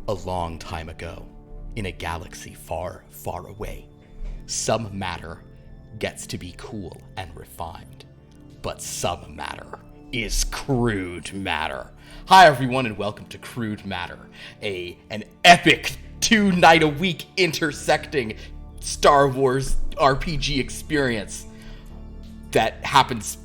A long time ago, in a galaxy far, far away, some matter gets to be cool and refined. But some matter is crude matter. Hi everyone and welcome to Crude Matter, an epic 2-night-a-week intersecting Star Wars RPG experience that happens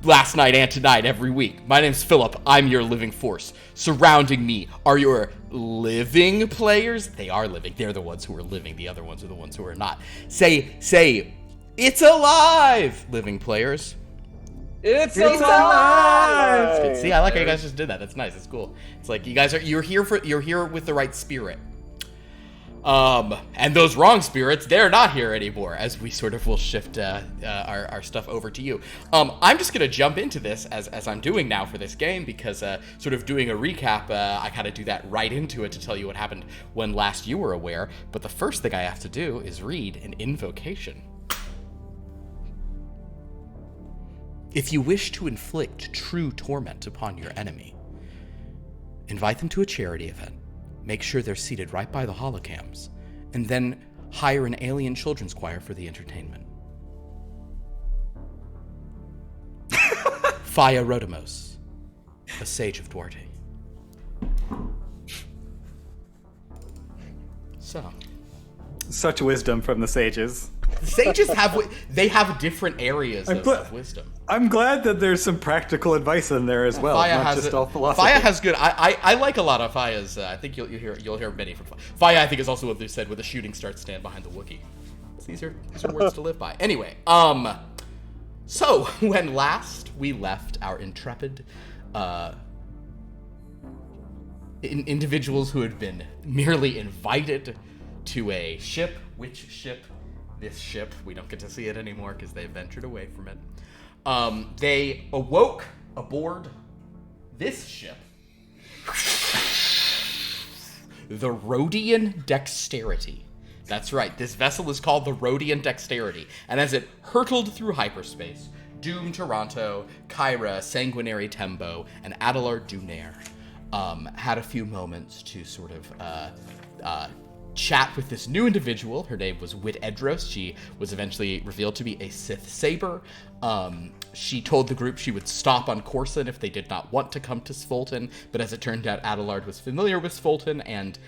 last night and tonight every week. My name's Philip. I'm your living force. Surrounding me are your living players. They are living. They're the ones who are living. The other ones are the ones who are not. Say, it's alive, living players. It's alive! Good. See, I like how you guys just did that. That's nice. That's cool. It's like you're here with the right spirit. And those wrong spirits, they're not here anymore, as we sort of will shift our stuff over to you. I'm just going to jump into this as I'm doing now for this game, because sort of doing a recap, I kind of do that right into it to tell you what happened when last you were aware. But the first thing I have to do is read an invocation. If you wish to inflict true torment upon your enemy, invite them to a charity event. Make sure they're seated right by the holocams, and then hire an alien children's choir for the entertainment. Faya Rodamos, a sage of Duarte. So, such wisdom from the sages. The sages have different areas of wisdom. I'm glad that there's some practical advice in there as well, not just all philosophy. Faya has good. I like a lot of Faya's. I think you'll hear many from Faya. Faya, I think, is also what they said, "Where the shooting starts, stand behind the Wookiee." These are words to live by. Anyway, so when last we left our intrepid individuals who had been merely invited to a ship, which ship? This ship, we don't get to see it anymore because they ventured away from it. They awoke aboard this ship, the Rhodian Dexterity. That's right, this vessel is called the Rhodian Dexterity, and as it hurtled through hyperspace, Doom Toronto, Kyra, Sanguinary Tembo, and Adelard Dunnere had a few moments to sort of chat with this new individual. Her name was Wit Edros. She was eventually revealed to be a Sith Saber. She told the group she would stop on Coruscant if they did not want to come to Sfolten, but as it turned out, Adelard was familiar with Sfolten, and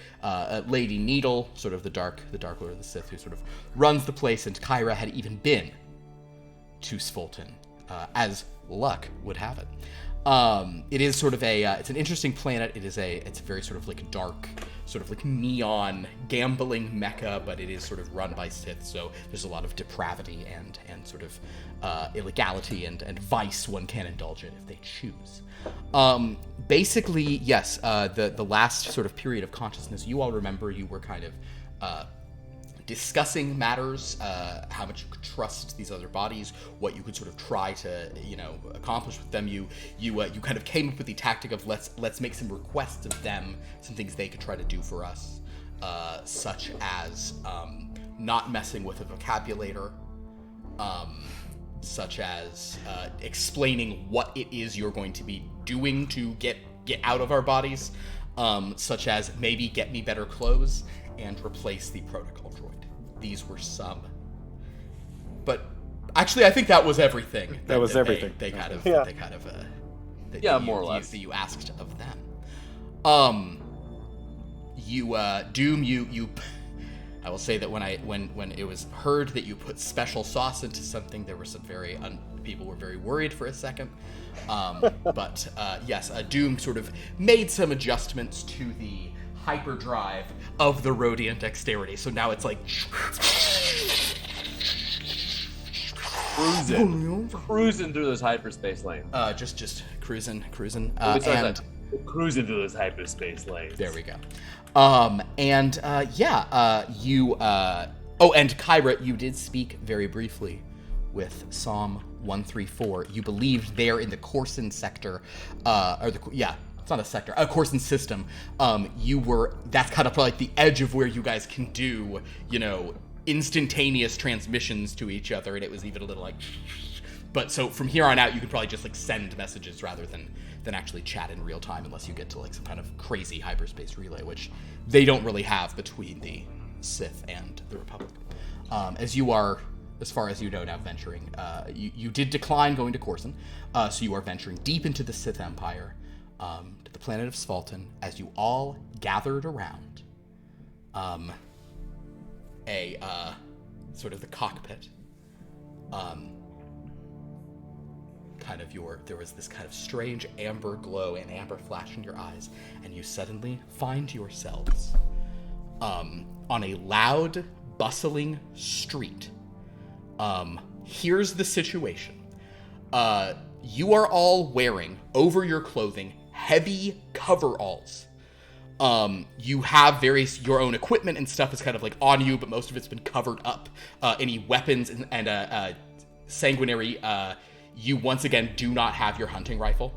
Lady Needle, sort of the Dark Lord of the Sith, who sort of runs the place, and Kyra had even been to Sfolten, as luck would have it. It is sort of it's an interesting planet. It's a very sort of like dark, sort of like neon gambling mecca, but it is sort of run by Sith, so there's a lot of depravity and sort of illegality and vice one can indulge in if they choose. Basically, yes, the last sort of period of consciousness, you all remember you were kind of discussing matters, how much you could trust these other bodies, what you could sort of try to, accomplish with them. You kind of came up with the tactic of let's make some requests of them, some things they could try to do for us, such as not messing with a vocabulator, such as explaining what it is you're going to be doing to get out of our bodies, such as maybe get me better clothes and replace the protocol droid. These were some, but actually, I think that was everything. That was everything. They kind of, more or less. That you asked of them. Doom, you. I will say that when it was heard that you put special sauce into something, there were some people were very worried for a second. But yes, Doom sort of made some adjustments to the hyperdrive of the Rhodian Dexterity, so now it's like cruising through those hyperspace lanes. Just cruising, cruising through those hyperspace lanes. There we go. And Kyra, you did speak very briefly with Psalm 134. You believed there in the Coruscant sector, it's not a sector, a Coruscant system. That's kind of like the edge of where you guys can do, instantaneous transmissions to each other, and it was even a little like But so from here on out, you can probably just like send messages rather than actually chat in real time, unless you get to like some kind of crazy hyperspace relay, which they don't really have between the Sith and the Republic. As you are, as far as you know now, venturing, you did decline going to Coruscant, so you are venturing deep into the Sith Empire, to the planet of Svalton, as you all gathered around a sort of the cockpit. There was this kind of strange amber glow and amber flash in your eyes, and you suddenly find yourselves on a loud, bustling street. Here's the situation. You are all wearing, over your clothing, heavy coveralls. You have your own equipment and stuff is kind of like on you, but most of it's been covered up. Any weapons and sanguinary, you once again do not have your hunting rifle.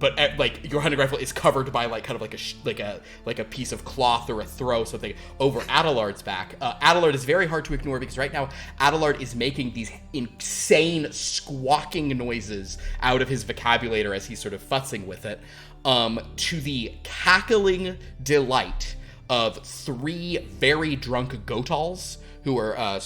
But like your hunting rifle is covered by like kind of like a piece of cloth or a throw, something over Adelard's back. Adelard is very hard to ignore because right now Adelard is making these insane squawking noises out of his vocabulator as he's sort of futzing with it, to the cackling delight of 3 very drunk Gotals who are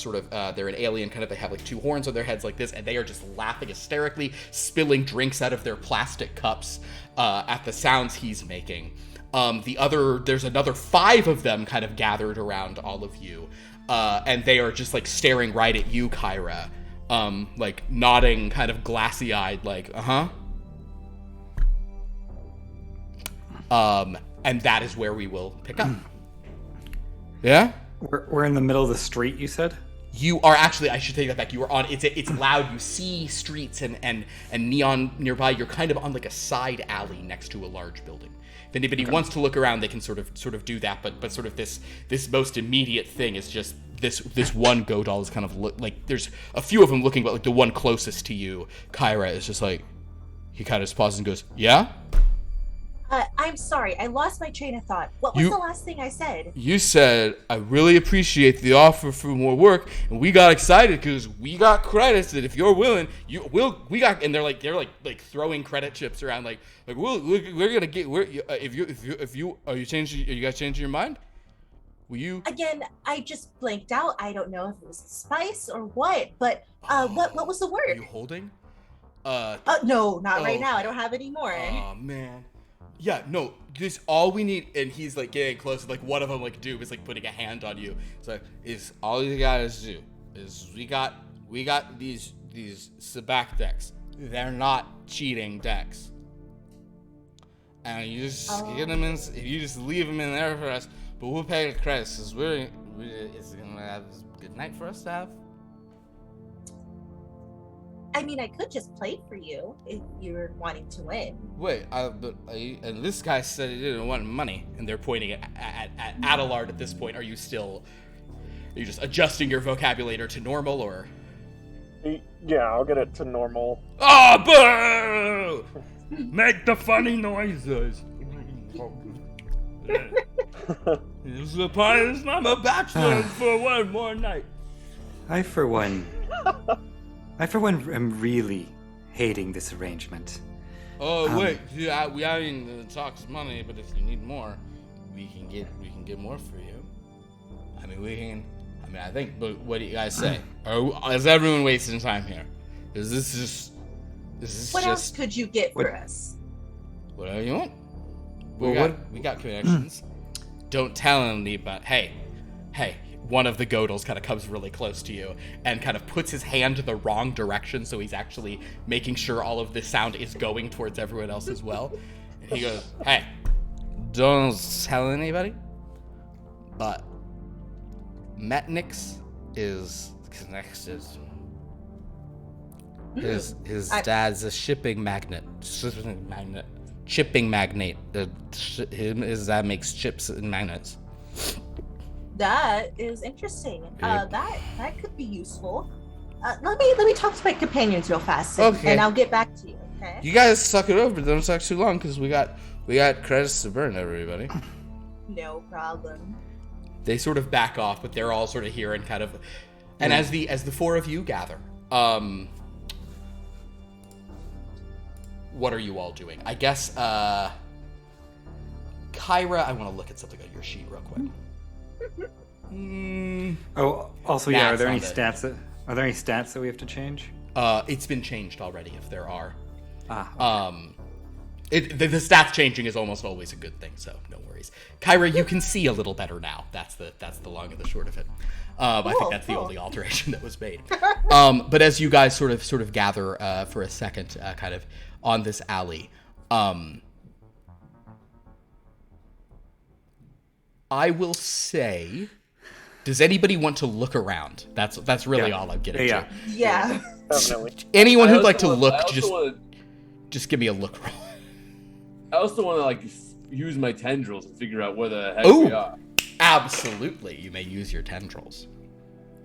they're an alien kind of, they have like 2 horns on their heads like this, and they are just laughing hysterically, spilling drinks out of their plastic cups at the sounds he's making. There's another 5 of them kind of gathered around all of you, and they are just like staring right at you, Kyra, like nodding kind of glassy-eyed, like, and that is where we will pick up. Yeah? We're in the middle of the street, you said? You are actually, I should take that back. You are on, it's loud. You see streets and neon nearby. You're kind of on like a side alley next to a large building. If anybody wants to look around, they can sort of do that. But sort of this most immediate thing is just this one Godal is kind of like, there's a few of them looking, but like the one closest to you, Kyra, is just like, he kind of just pauses and goes, yeah? I'm sorry, I lost my train of thought. What was the last thing I said? You said, I really appreciate the offer for more work, and we got excited because we got credits that if you're willing, and they're like throwing credit chips around, we're gonna get, if you are you guys changing your mind? Will you? Again, I just blanked out. I don't know if it was spice or what, but what was the word? Are you holding? No, not right now. I don't have any more. Oh man. Yeah, no, this all we need, and he's like getting close, like one of them like Doom is like putting a hand on you. So is all you guys do is we got these sabacc decks. They're not cheating decks. And you just get them in, you just leave them in there for us, but we'll pay the credits because it's gonna have a good night for us to have. I mean, I could just play for you if you're wanting to win. Wait, and this guy said he didn't want money, and they're pointing at Adelard at this point. Are you just adjusting your vocabulator to normal, or? Yeah, I'll get it to normal. Oh, boo! Make the funny noises. This is a party. I'm a bachelor for one more night. I, for one, am really hating this arrangement. Oh wait, yeah, we haven't talked money, but if you need more, we can get more for you. I think. But what do you guys say? Is everyone wasting time here? Is this just? What else could you get for us? Whatever you want. We got connections. Don't tell anybody, but hey. One of the Godals kind of comes really close to you and kind of puts his hand the wrong direction, so he's actually making sure all of this sound is going towards everyone else as well. And he goes, hey, don't tell anybody, but Metnix is connected. His dad's a shipping magnate. Chipping magnate. His dad makes chips and magnets. That is interesting. Yep. That could be useful. Let me talk to my companions real fast, and I'll get back to you. Okay. You guys suck it over. Don't talk too long because we got credits to burn, everybody. No problem. They sort of back off, but they're all sort of here and kind of. And as the four of you gather, what are you all doing? I guess, Kyra, I want to look at something on your sheet real quick. Oh, also, yeah. Are That's there any not it. stats that we have to change? It's been changed already, if there are. Okay. The stats changing is almost always a good thing, so no worries. Kyra, you can see a little better now. That's the long and the short of it. I think that's the only alteration that was made. But as you guys sort of gather for a second, kind of on this alley, I will say, does anybody want to look around? That's really all I'm getting to. Yeah. Definitely. Anyone I who'd also like to want- look, I also just give me a look roll. I also want to like use my tendrils and figure out where the heck Ooh. we are. Absolutely, you may use your tendrils.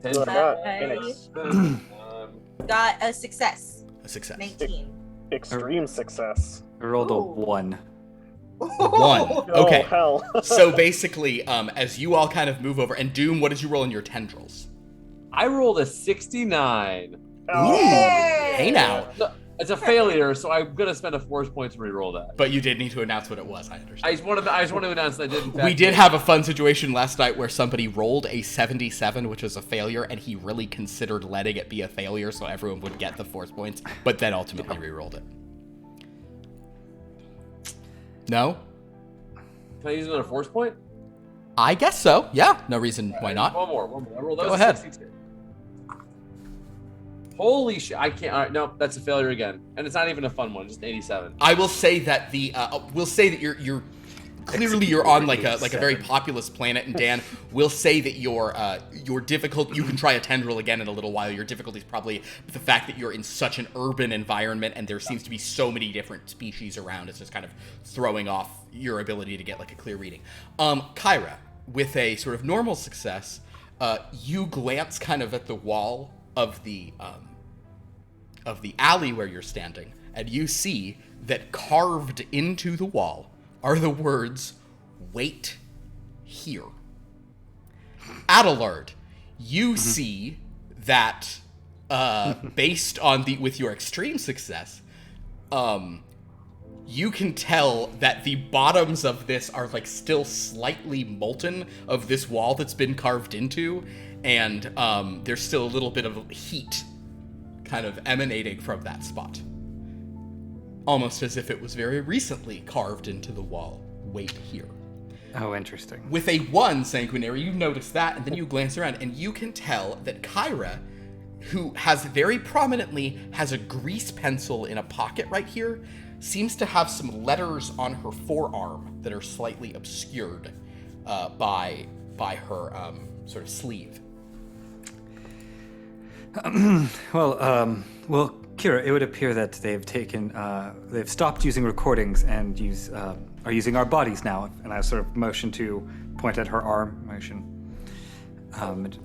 What about Got a success. A success. 19. extreme success? I rolled a Ooh. 1. One. Oh, Okay. hell. So basically, as you all kind of move over, and Doom, what did you roll in your tendrils? I rolled a 69. Oh. Hey now. No, it's a failure, so I'm gonna spend a force point to re-roll that. But you did need to announce what it was, I understand. I just want to announce that I did. In fact, We did have a fun situation last night where somebody rolled a 77, which was a failure, and he really considered letting it be a failure so everyone would get the force points, but then ultimately re-rolled it. No? Can I use another force point? I guess so. Yeah. No reason why not. One more. I rolled. That Go was ahead. 62. Holy shit! I can't. All right, no, that's a failure again, and it's not even a fun one. Just 87. I will say that we'll say that you're clearly you're on like a very populous planet, and Dan, we'll say that your difficulty, you can try a tendril again in a little while. Your difficulty is probably the fact that you're in such an urban environment and there seems to be so many different species around. It's just kind of throwing off your ability to get like a clear reading. Kyra, with a sort of normal success, you glance kind of at the wall of the alley where you're standing, and you see that carved into the wall are the words, "Wait here." Adelard, you see that based on with your extreme success, you can tell that the bottoms of this are like still slightly molten of this wall that's been carved into, and there's still a little bit of heat kind of emanating from that spot. Almost as if it was very recently carved into the wall. Wait here. Oh, interesting. With a 1, Sanguinary, you notice that, and then you glance around, and you can tell that Kyra, who has very prominently has a grease pencil in a pocket right here, seems to have some letters on her forearm that are slightly obscured by her sort of sleeve. Well, Kira, it would appear that they've stopped using recordings and are using our bodies now. And I sort of motion to point at her arm. It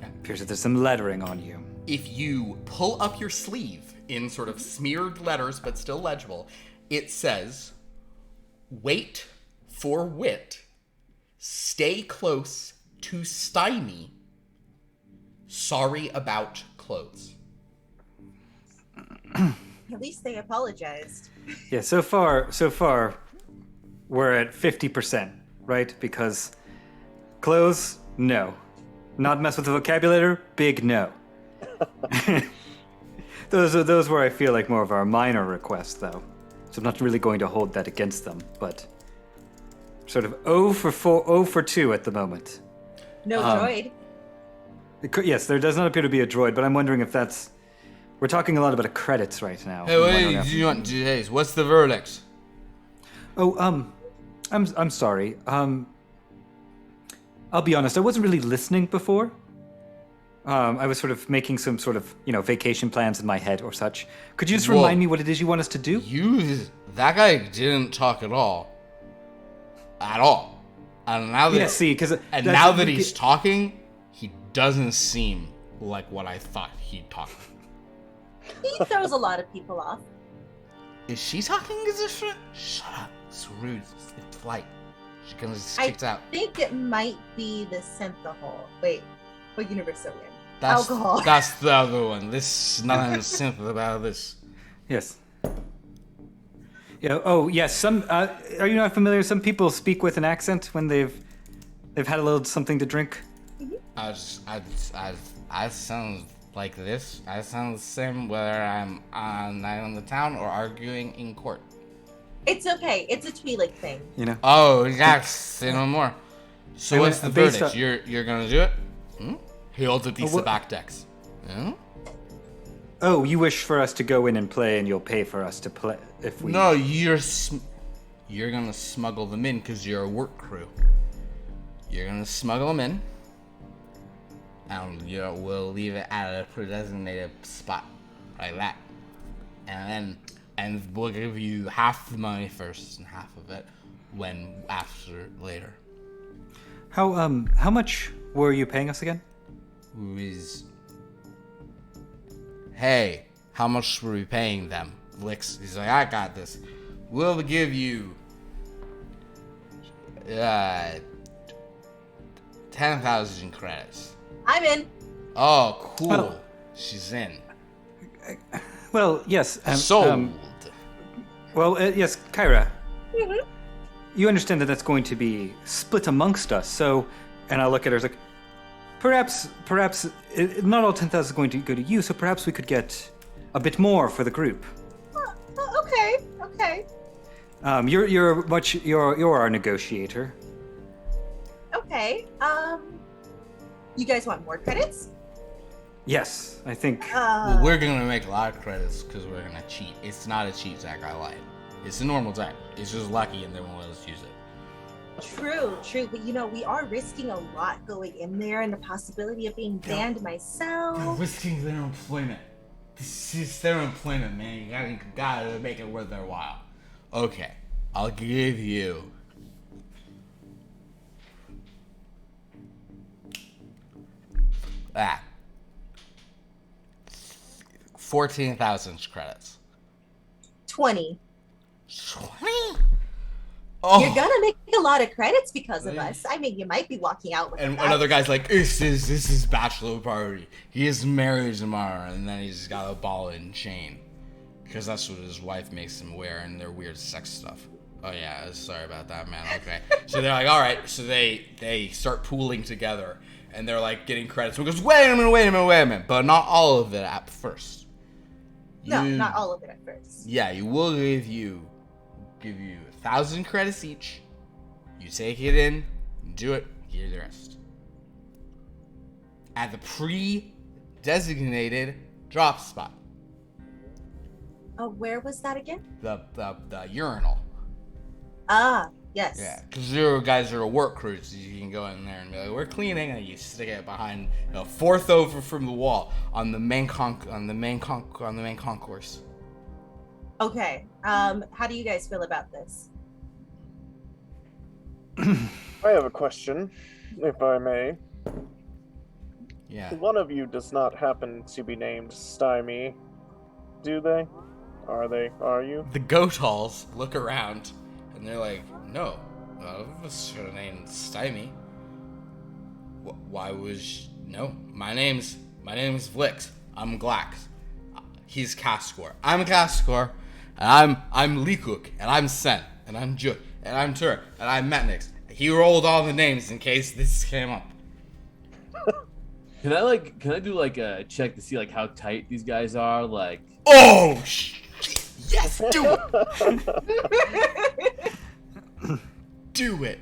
appears that there's some lettering on you. If you pull up your sleeve in sort of smeared letters, but still legible, it says, "Wait for wit, stay close to stymie, sorry about clothes." At least they apologized. Yeah, so far, we're at 50%, right? Because clothes, no. Not mess with the vocabulary, big no. Those where I feel like more of our minor requests, though. So I'm not really going to hold that against them, but sort of 0 for 2 at the moment. No droid. Yes, there does not appear to be a droid, but I'm wondering if that's... We're talking a lot about credits right now. Hey, what do you want today's? What's the verdict? Oh, I'm sorry. I'll be honest, I wasn't really listening before. I was sort of making some sort of, vacation plans in my head or such. Could you just remind me what it is you want us to do? That guy didn't talk at all. At all. And now that, Yeah, see, because... now that he's talking, he doesn't seem like what I thought he'd talk. He throws a lot of people off. Is she talking as if she... Shut up. It's rude. It's polite. She's gonna get kicked out. I think it might be the synthahol. Wait, what universe are we in? alcohol. That's the other one. This is nothing simple about this. Yes. Yeah. Oh, yes. Some. Are you not familiar? Some people speak with an accent when they've had a little something to drink. I sound like this. I sound the same whether I'm on the town or arguing in court. It's okay. It's a Twi'lek thing. You know. Oh, yes. Say no more. So what's the based verdict? on- You're gonna do it? Hmm? He holds up these back decks. Hmm? Oh, you wish for us to go in and play, and you'll pay for us to play if we. No, you're gonna smuggle them in because you're a work crew. You're gonna smuggle them in, and we'll leave it at a predesignated spot like that, and we'll give you half the money first and half of it later. How much were you paying us again? Hey, how much were we paying them? Licks. He's like, I got this. We'll give you 10,000 credits. I'm in. Oh, cool. Well- She's in. Well, yes. Sold. Yes, Kyra. Mhm. You understand that that's going to be split amongst us. So, and I look at her like, perhaps, not all 10,000 is going to go to you. So perhaps we could get a bit more for the group. Okay. You're our negotiator. Okay. You guys want more credits? Yes, I think. Well, we're gonna make a lot of credits because we're gonna cheat. It's not a cheat deck, I lied. It's a normal deck. It's just lucky and they won't let us use it. True. But we are risking a lot going in there and the possibility of being banned myself. Risking their employment. This is their employment, man. You gotta make it worth their while. Okay, I'll give you that 14,000 credits. 20. 20? Oh. You're gonna make a lot of credits because of us. I mean, you might be walking out with And that. another guy's like, this is bachelor party. He is married tomorrow, and then he's got a ball and chain. Because that's what his wife makes him wear in their weird sex stuff. Oh yeah, sorry about that, man. Okay. So they're like, alright, so they start pooling together, and they're like getting credits. So he goes, wait a minute. But not all of it at first. No, not all of it at first. Yeah, you will give you 1,000 credits each. You take it in, do it, give the rest. At the pre-designated drop spot. Oh, where was that again? The urinal. Ah, yes. Yeah, because you guys are a work crew, so you can go in there and be like, we're cleaning, and you stick it behind, fourth over from the wall on the main concourse. Okay. How do you guys feel about this? I have a question, if I may. Yeah. One of you does not happen to be named Stymie, do they? Are you? The Goatals look around, and they're like, no, none of us are named Stymie. Why was... No, my name's Vlix. I'm Glax. He's Cascor. I'm Cascor, and I'm Likuk, and I'm Sen, and I'm Juk, and I'm Tur, and I'm Metnix. He rolled all the names in case this came up. Can I do like a check to see like how tight these guys are? Like, Oh, yes, do it. Do it.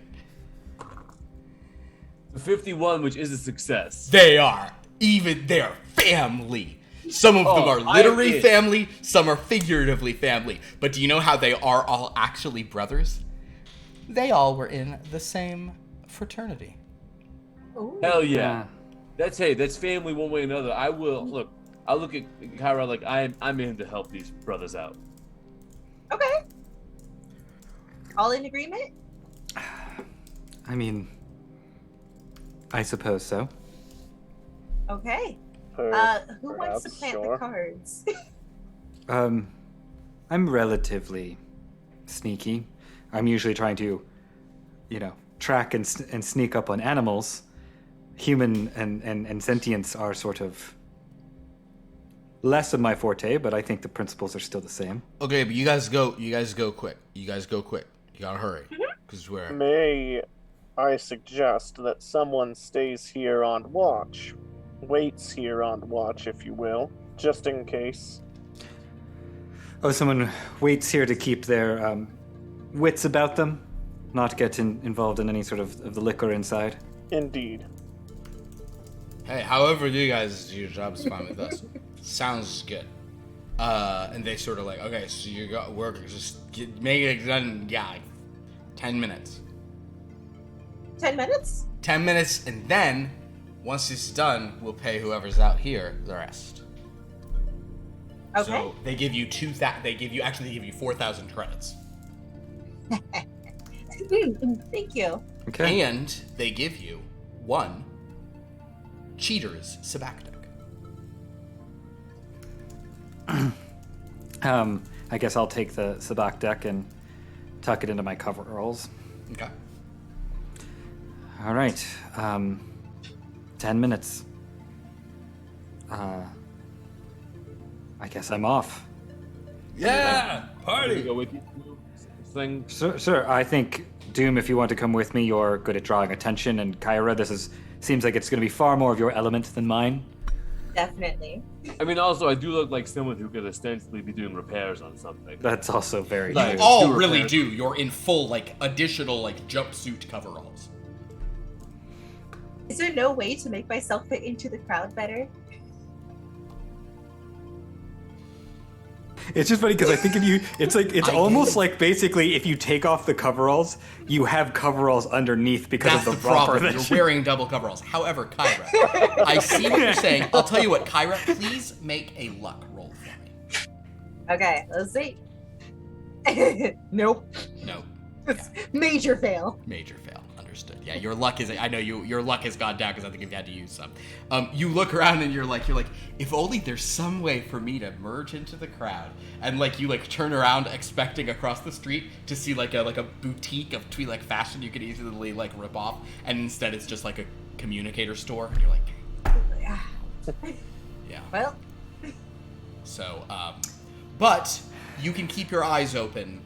51, which is a success. They are family. Some of them are literally family, some are figuratively family. But do you know how they are all actually brothers? They all were in the same fraternity. Ooh. Hell yeah. That's family one way or another. I'll look at Kyra like I'm in to help these brothers out. Okay. All in agreement? I mean, I suppose so. Okay. Who wants to plant the cards? I'm relatively sneaky. I'm usually trying to, track and sneak up on animals. human and sentience are sort of less of my forte, but I think the principles are still the same. Okay, but you guys go quick. You gotta hurry. Because we're... May I suggest that someone stays here on watch? Waits here on watch, if you will, just in case. Oh, someone waits here to keep their wits about them, not get involved in any sort of the liquor inside. Indeed. Hey, however you guys do your job is fine with us. Sounds good. And they sort of like, okay, so you got work, make it done, yeah, like 10 minutes. 10 minutes? 10 minutes, and then, once it's done, we'll pay whoever's out here the rest. Okay. So they give you 4,000 credits. Thank you. Okay. And they give you 1 cheater's sabactic. I guess I'll take the sabak deck and tuck it into my coveralls. Okay. All right. 10 minutes. I guess I'm off. Yeah! To Party! go with you. Thing. Sir, I think, Doom, if you want to come with me, you're good at drawing attention, and Kyra, seems like it's going to be far more of your element than mine. Definitely. I mean, also, I do look like someone who could ostensibly be doing repairs on something. That's also very Like- true. All do really repairs. do. You're in full, additional, jumpsuit coveralls. Is there no way to make myself fit into the crowd better? It's just funny because I think it's I almost get it. like basically if you take off the coveralls, you have coveralls underneath because That's of the the romper problem. that You're wearing double coveralls. However, Kyra, I see what you're saying. I'll tell you what, Kyra, please make a luck roll for me. Okay, let's see. Nope. No. Major fail. Major fail. Understood. Yeah, your luck is. I know your luck has gone down because I think you've had to use some. You look around and you're like, if only there's some way for me to merge into the crowd. And you turn around expecting across the street to see a boutique of Twi'lek fashion you could easily rip off, and instead it's just a communicator store. And you're like, yeah. Well, So, but you can keep your eyes open,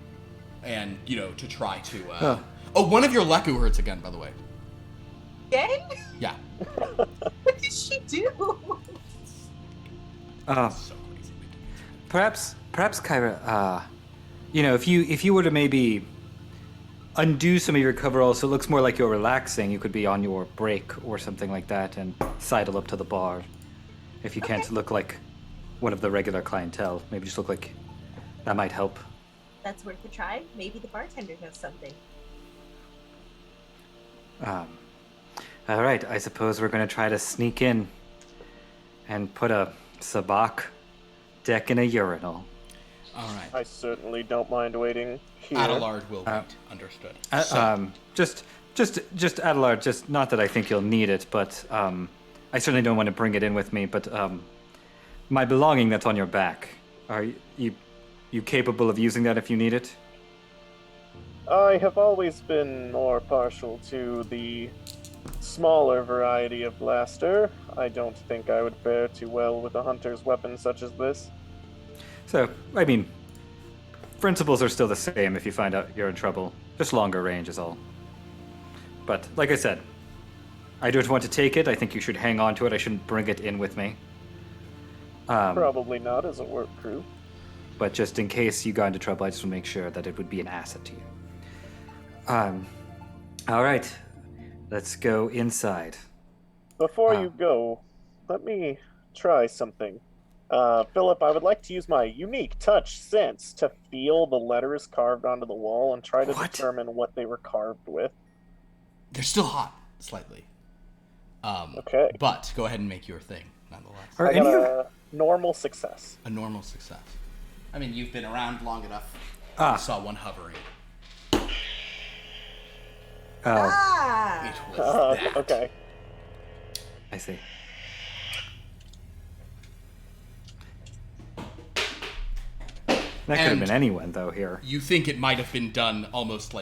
and to try to. Oh, one of your Leku hurts again, by the way. again? Yeah. What did she do? Uh, So crazy. perhaps Kyra, if you were to maybe undo some of your coveralls so it looks more like you're relaxing, you could be on your break or something like that and sidle up to the bar. If you can't look like one of the regular clientele, maybe just look like that might help. That's worth a try. Maybe the bartender knows something. All right, I suppose we're going to try to sneak in and put a sabak deck in a urinal. All right. I certainly don't mind waiting here. Adelard will wait. Understood. Just Adelard, just not that I think you'll need it, but I certainly don't want to bring it in with me, but my belonging that's on your back, are you capable of using that if you need it? I have always been more partial to the smaller variety of blaster. I don't think I would fare too well with a hunter's weapon such as this. So, I mean, principles are still the same if you find out you're in trouble. Just longer range is all. But, like I said, I don't want to take it. I think you should hang on to it. I shouldn't bring it in with me. Probably not as a work crew. But just in case you got into trouble, I just want to make sure that it would be an asset to you. All right. Let's go inside. Before you go, let me try something. Philip, I would like to use my unique touch sense to feel the letters carved onto the wall and try to determine what they were carved with. They're still hot, slightly. Okay. But go ahead and make your thing, nonetheless. Are I got any of- a normal success. A normal success. I mean, you've been around long enough. Ah. You saw one hovering. Ah! It was that. Okay. I see. That could have And- been anyone, though, here. You think it might have been done almost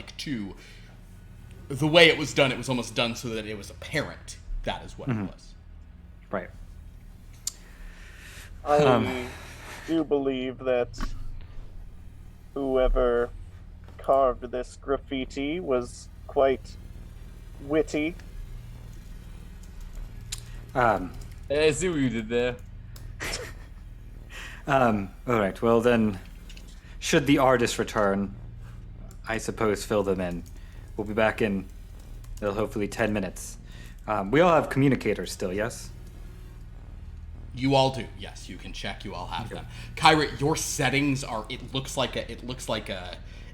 the way it was done, it was almost done so that it was apparent that is what it was. Right. I do believe that whoever carved this graffiti was quite witty. Hey, I see what you did there. All right. Well, then, should the artist return, I suppose fill them in. We'll be back in, hopefully 10 minutes. We all have communicators still, yes? You all do. Yes, you can check. You all have them. Kyra, your settings are. It looks like a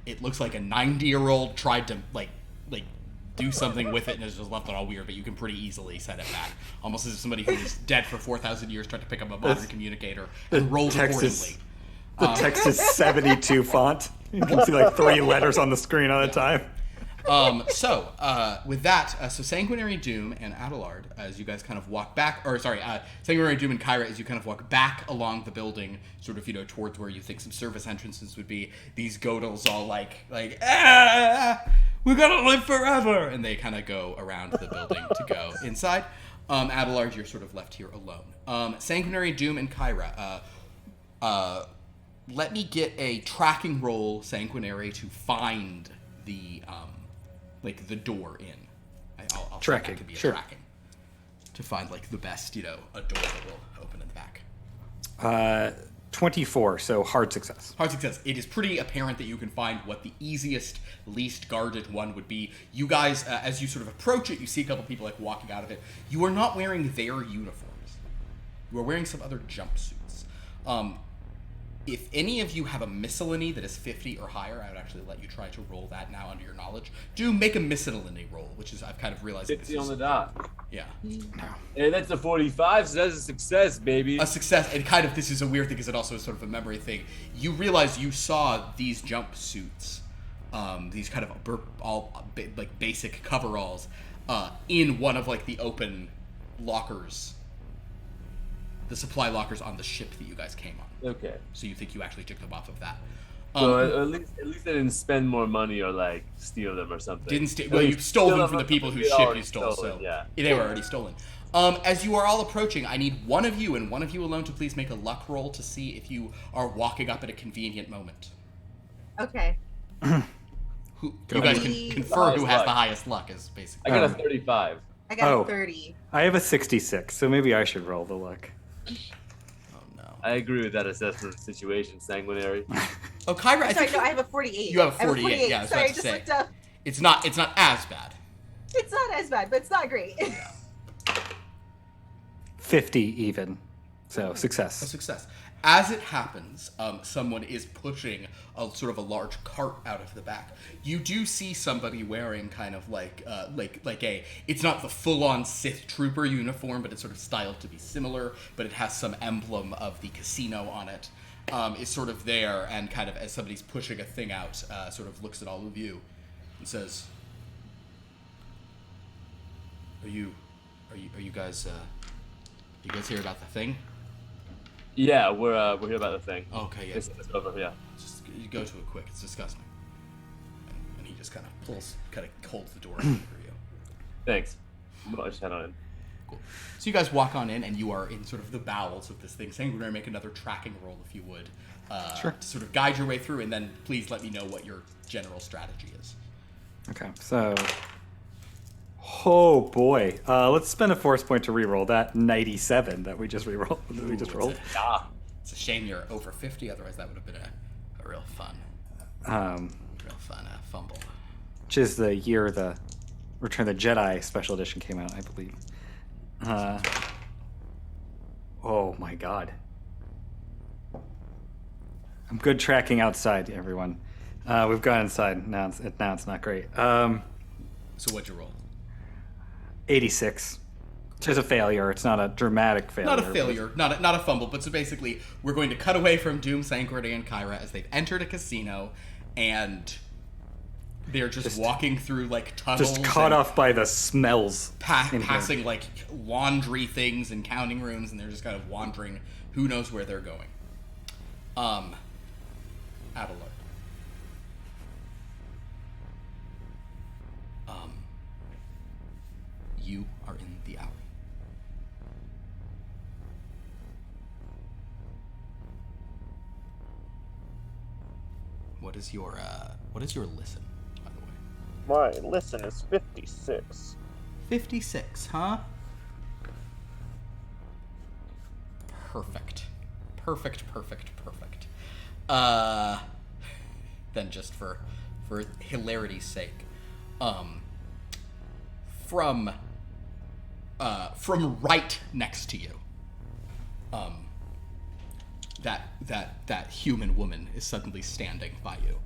90-year-old tried to like do something with it and has just left it all weird. But you can pretty easily set it back, almost as if somebody who was dead for 4,000 years tried to pick up a modern communicator and rolled accordingly. The text is 72 font. You can see like 3 letters on the screen at a time. With that, so Sanguinary Doom and Adelard, as you guys kind of walk back, Sanguinary Doom and Kyra, as you kind of walk back along the building, sort of, towards where you think some service entrances would be, these Godels all we're gonna live forever! And they kind of go around the building to go inside. Adelard, you're sort of left here alone. Sanguinary Doom and Kyra, let me get a tracking roll, Sanguinary, to find the door in. I'll tracking. That could be a Sure. tracking. To find, the best, a door that will open in the back. 24, so hard success. Hard success. It is pretty apparent that you can find what the easiest, least guarded one would be. You guys, as you sort of approach it, you see a couple people, walking out of it. You are not wearing their uniforms. You are wearing some other jumpsuits. If any of you have a miscellany that is 50 or higher, I would actually let you try to roll that now under your knowledge. Do make a miscellany roll, which is, I've kind of realized 50 on the dot. Yeah. Hey, that's a 45, so that's a success, baby. A success, and kind of this is a weird thing because it also is sort of a memory thing. You realize you saw these jumpsuits, these kind of basic coveralls, in one of the open lockers, the supply lockers on the ship that you guys came on. Okay. So you think you actually took them off of that? So at least they didn't spend more money or steal them or something. Didn't steal. Well, you stole them from the people whose ship you stole. So yeah, they were already stolen. As you are all approaching, I need one of you and one of you alone to please make a luck roll to see if you are walking up at a convenient moment. Okay. You guys can confer who has the highest luck. Is basically. I got a 35. I got a 30. I have a 66, so maybe I should roll the luck. I agree with that assessment of the situation, Sanguinary. Oh, Kyra, I have a 48. You have a 48. Yeah, I was sorry, about to just say. looked up. It's not as bad. It's not as bad, but it's not great. 50 even. So, success. A success. As it happens, someone is pushing a sort of a large cart out of the back. You do see somebody wearing kind of it's not the full-on Sith trooper uniform, but it's sort of styled to be similar, but it has some emblem of the casino on it. Is sort of there, and kind of as somebody's pushing a thing out, sort of looks at all of you and says, "Are you guys here about the thing?" Yeah, we're here about the thing. Okay, yeah. It's over, yeah. Just you go to it quick. It's disgusting. And he just kind of holds the door open for you. Thanks. I'll just head on in. Cool. So you guys walk on in, and you are in sort of the bowels of this thing. Sanguinary, make another tracking roll if you would, sure, to sort of guide your way through, and then please let me know what your general strategy is. Okay, so. Oh boy, let's spend a force point to reroll that 97 that we just rolled. It's a shame you're over 50. Otherwise, that would have been a real fun, fumble. Which is the year the Return of the Jedi Special Edition came out, I believe. Oh my god. I'm good tracking outside, everyone. We've gone inside. Now it's not great. So what'd you roll? 86. Which is a failure. It's not a dramatic failure. Not a failure, not a fumble, but so basically, we're going to cut away from Doom, Sanguinary, and Kyra as they've entered a casino, and they're just walking through, tunnels. Just caught off by the smells. Passing, laundry things and counting rooms, and they're just kind of wandering. Who knows where they're going. Adelard. you are in the alley. What is your listen, by the way? My listen is 56. 56, huh? Perfect. Then just for hilarity's sake, from right next to you, that human woman is suddenly standing by you,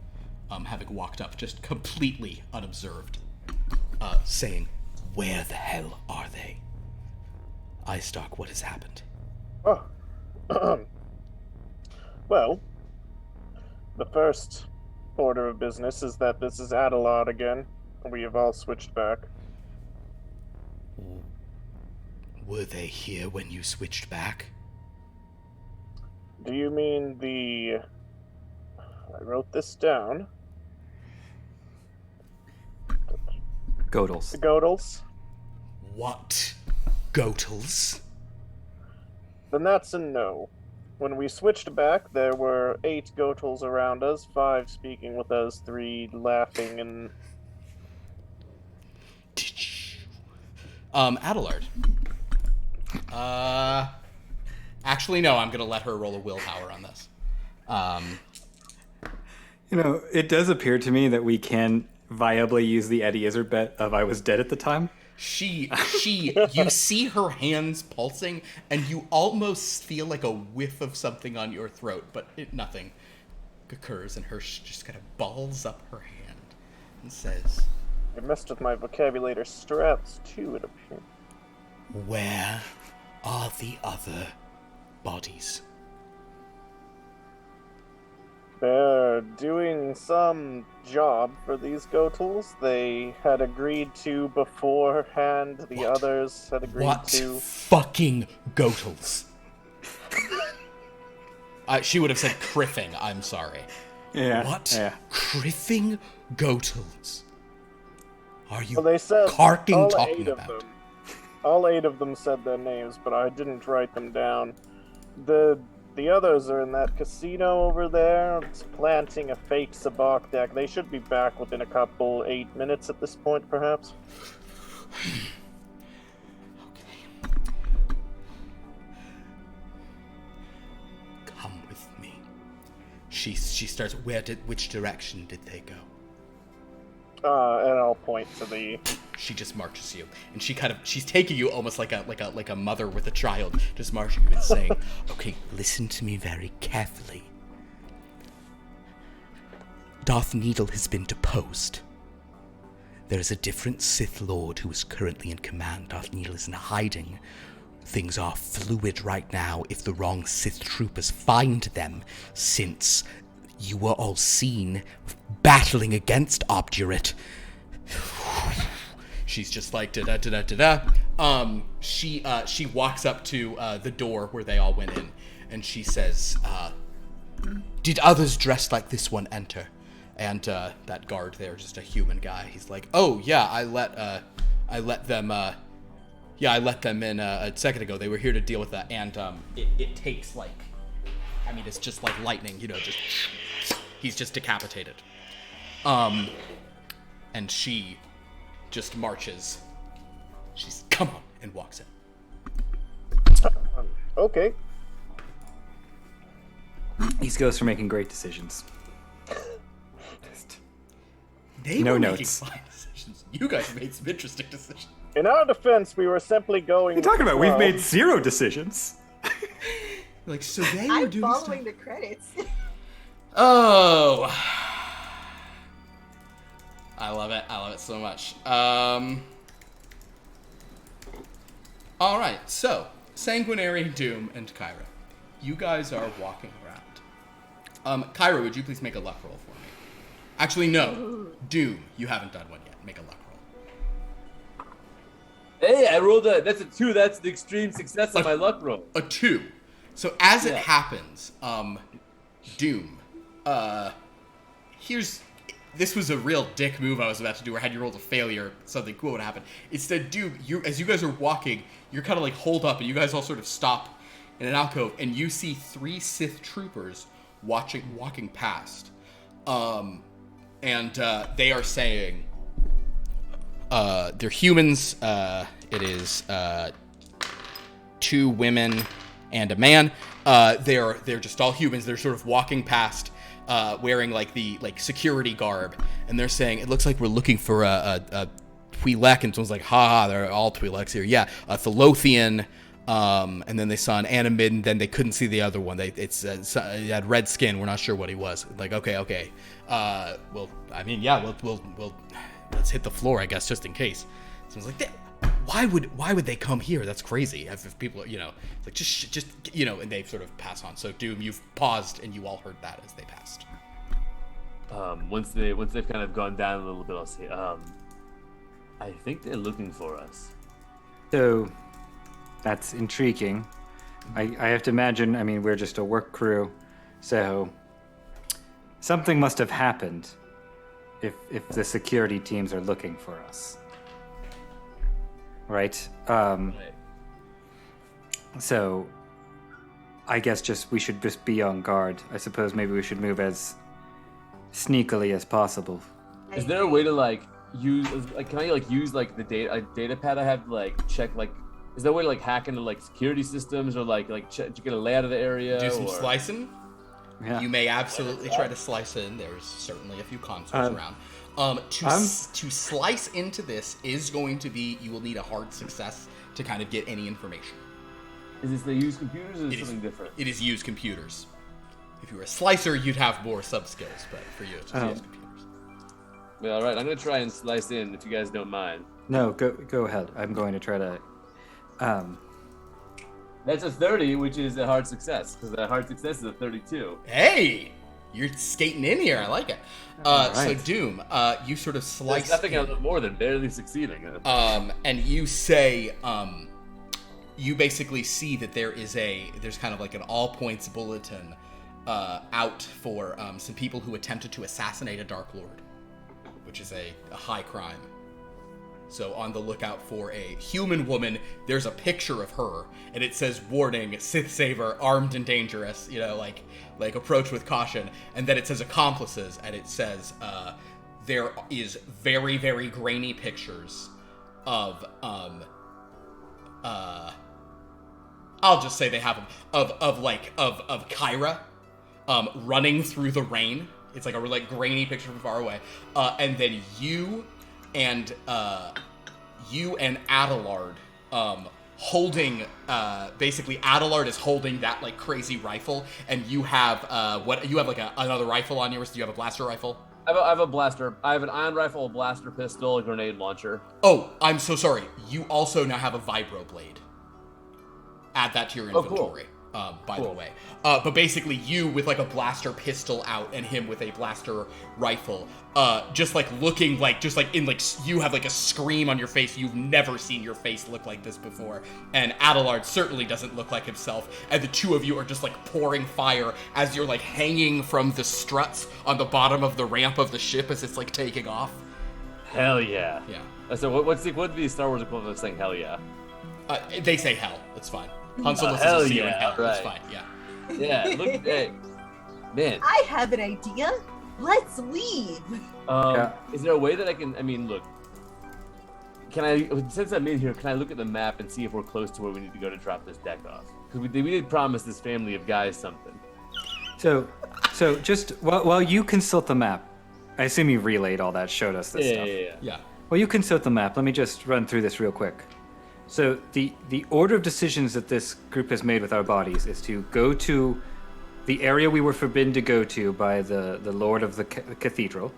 having walked up just completely unobserved, saying, "Where the hell are they? Eyestark, what has happened?" Oh. Well, the first order of business is that this is Adelard again. We have all switched back. Were they here when you switched back? Do you mean I wrote this down. Godels. The Godels? What? Gotels? Then that's a no. When we switched back, there were 8 Gotels around us, 5 speaking with us, 3 laughing and... Adelard. Actually, no, I'm gonna let her roll a willpower on this. It does appear to me that we can viably use the Eddie Izzard bet of I was dead at the time. You see her hands pulsing, and you almost feel like a whiff of something on your throat, but nothing occurs, and her just kind of balls up her hand and says, I messed with my vocabulary strats too, it appears. "Where are the other bodies?" They're doing some job for these Gotels. They had agreed to beforehand. The others had agreed to... What fucking Gotels? She would have said criffing, I'm sorry. Yeah. What? Yeah. Criffing Gotels? Are you Well, they said carking all talking 8 of about? them. All 8 of them said their names, but I didn't write them down. The others are in that casino over there. It's planting a fake sabacc deck. They should be back within a couple 8 minutes at this point, perhaps. Okay. Come with me. She starts. Which direction did they go? And I'll point to the... She just marches you, and she's taking you almost like a mother with a child, just marching you and saying, "Okay, listen to me very carefully. Darth Needle has been deposed. There is a different Sith Lord who is currently in command. Darth Needle is in hiding. Things are fluid right now if the wrong Sith troopers find them, since you were all seen battling against Obdurate." She's just like da-da-da-da-da. She walks up to the door where they all went in, and she says, "Did others dressed like this one enter?" And that guard there, just a human guy, he's like, "Oh yeah, I let them in a second ago. They were here to deal with that." And it takes it's just like lightning, just he's just decapitated. And she just marches. She's, "Come on," and walks in. Okay. These ghosts are making great decisions. They No were notes. making fine decisions. You guys made some interesting decisions. In our defense, we were simply going... What are you talking about? We've made 0 decisions. So they were I'm doing following stuff. the credits. Oh. I love it so much. Alright, so, Sanguinary, Doom, and Kyra. You guys are walking around. Kyra, would you please make a luck roll for me? Actually, no. Doom, you haven't done one yet. Make a luck roll. Hey, I rolled that's a 2. That's the extreme success of my luck roll. A 2. So as it happens, Doom, here's this was a real dick move I was about to do, where had you rolled a failure, something cool would happen. Instead, dude, as you guys are walking, you're kind of like hold up, and you guys all sort of stop in an alcove, and you see 3 Sith troopers walking past. And they are saying, they're humans. It is 2 women and a man. They're just all humans. They're sort of walking past, wearing like the security garb, and they're saying, "It looks like we're looking for a Twi'lek." And someone's like, "Ha, they're all Twi'leks here." Yeah, a Thalothian. And then they saw an Animid, and then they couldn't see the other one. It had red skin. We're not sure what he was. Like, okay. Well, I mean, yeah, we'll let's hit the floor, I guess, just in case. So I was like, why would they come here? That's crazy. If people are, like just and they sort of pass on. So Doom, you've paused, and you all heard that as they passed. Once they've kind of gone down a little bit, I'll say, I think they're looking for us. So, that's intriguing. I have to imagine, I mean, we're just a work crew, so something must have happened if the security teams are looking for us. Right? So, I guess we should just be on guard. I suppose maybe we should move as sneakily as possible. Is there a way to use can I use the data pad I have to check is there a way to hack into security systems or to get a layout of the area? Do some slicing. Yeah. You may absolutely try to slice in. There's certainly a few consoles around. To slice into this is going to be, you will need a hard success to kind of get any information. Is this they use computers or is it something different? It is use computers. If you were a slicer, you'd have more sub skills, but for you, it's just use computers. Well, all right, I'm gonna try and slice in if you guys don't mind. No, go ahead. I'm going to try to. That's a 30, which is a hard success, because a hard success is a 32. Hey, you're skating in here. I like it. Right. So Doom, you sort of slice. There's nothing else more than barely succeeding. And you say, you basically see that there's kind of like an all points bulletin out for some people who attempted to assassinate a Dark Lord, which is a high crime. So on the lookout for a human woman. There's a picture of her, and it says, "Warning, Sith Saber, armed and dangerous." Like approach with caution. And then it says accomplices, and it says there is very, very grainy pictures of I'll just say they have them of Kyra running through the rain. It's like a really grainy picture from far away, and then you and Adelard holding basically Adelard is holding that crazy rifle, and you have another rifle on yours. Do you have a blaster rifle? I have a blaster. I have an ion rifle, a blaster pistol, a grenade launcher. Oh, I'm so sorry. You also now have a vibro blade. Add that to your inventory. By the way. But basically you with a blaster pistol out and him with a blaster rifle, just looking you have a scream on your face. You've never seen your face look like this before. And Adelard certainly doesn't look like himself. And the two of you are just pouring fire as you're hanging from the struts on the bottom of the ramp of the ship as it's taking off. Hell yeah. Yeah. So what's the Star Wars equivalent of saying hell yeah? They say hell. It's fine. Han Solo hell says see you in yeah, hell. right. It's fine. Yeah. Yeah. Look, hey, man. I have an idea. Let's leave. Is there a way that I can? I mean, look. Can I? Since I'm in here, can I look at the map and see if we're close to where we need to go to drop this deck off? Because we did promise this family of guys something. So just while you consult the map, I assume you relayed all that, showed us this stuff. Yeah. Well, you consult the map. Let me just run through this real quick. So the order of decisions that this group has made with our bodies is to go to the area we were forbidden to go to by the Lord of the Cathedral,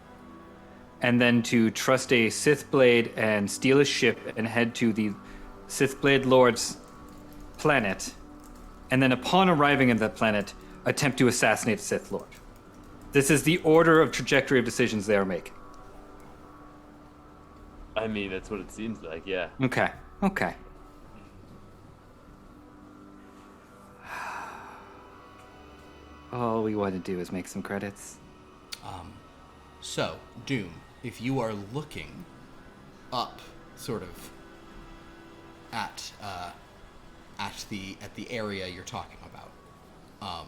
and then to trust a Sith Blade and steal a ship and head to the Sith Blade Lord's planet, and then upon arriving at that planet, attempt to assassinate a Sith Lord. This is the order of trajectory of decisions they are making. I mean, that's what it seems like, yeah. Okay. All we want to do is make some credits. So, Doom, if you are looking up, sort of, at the area you're talking about,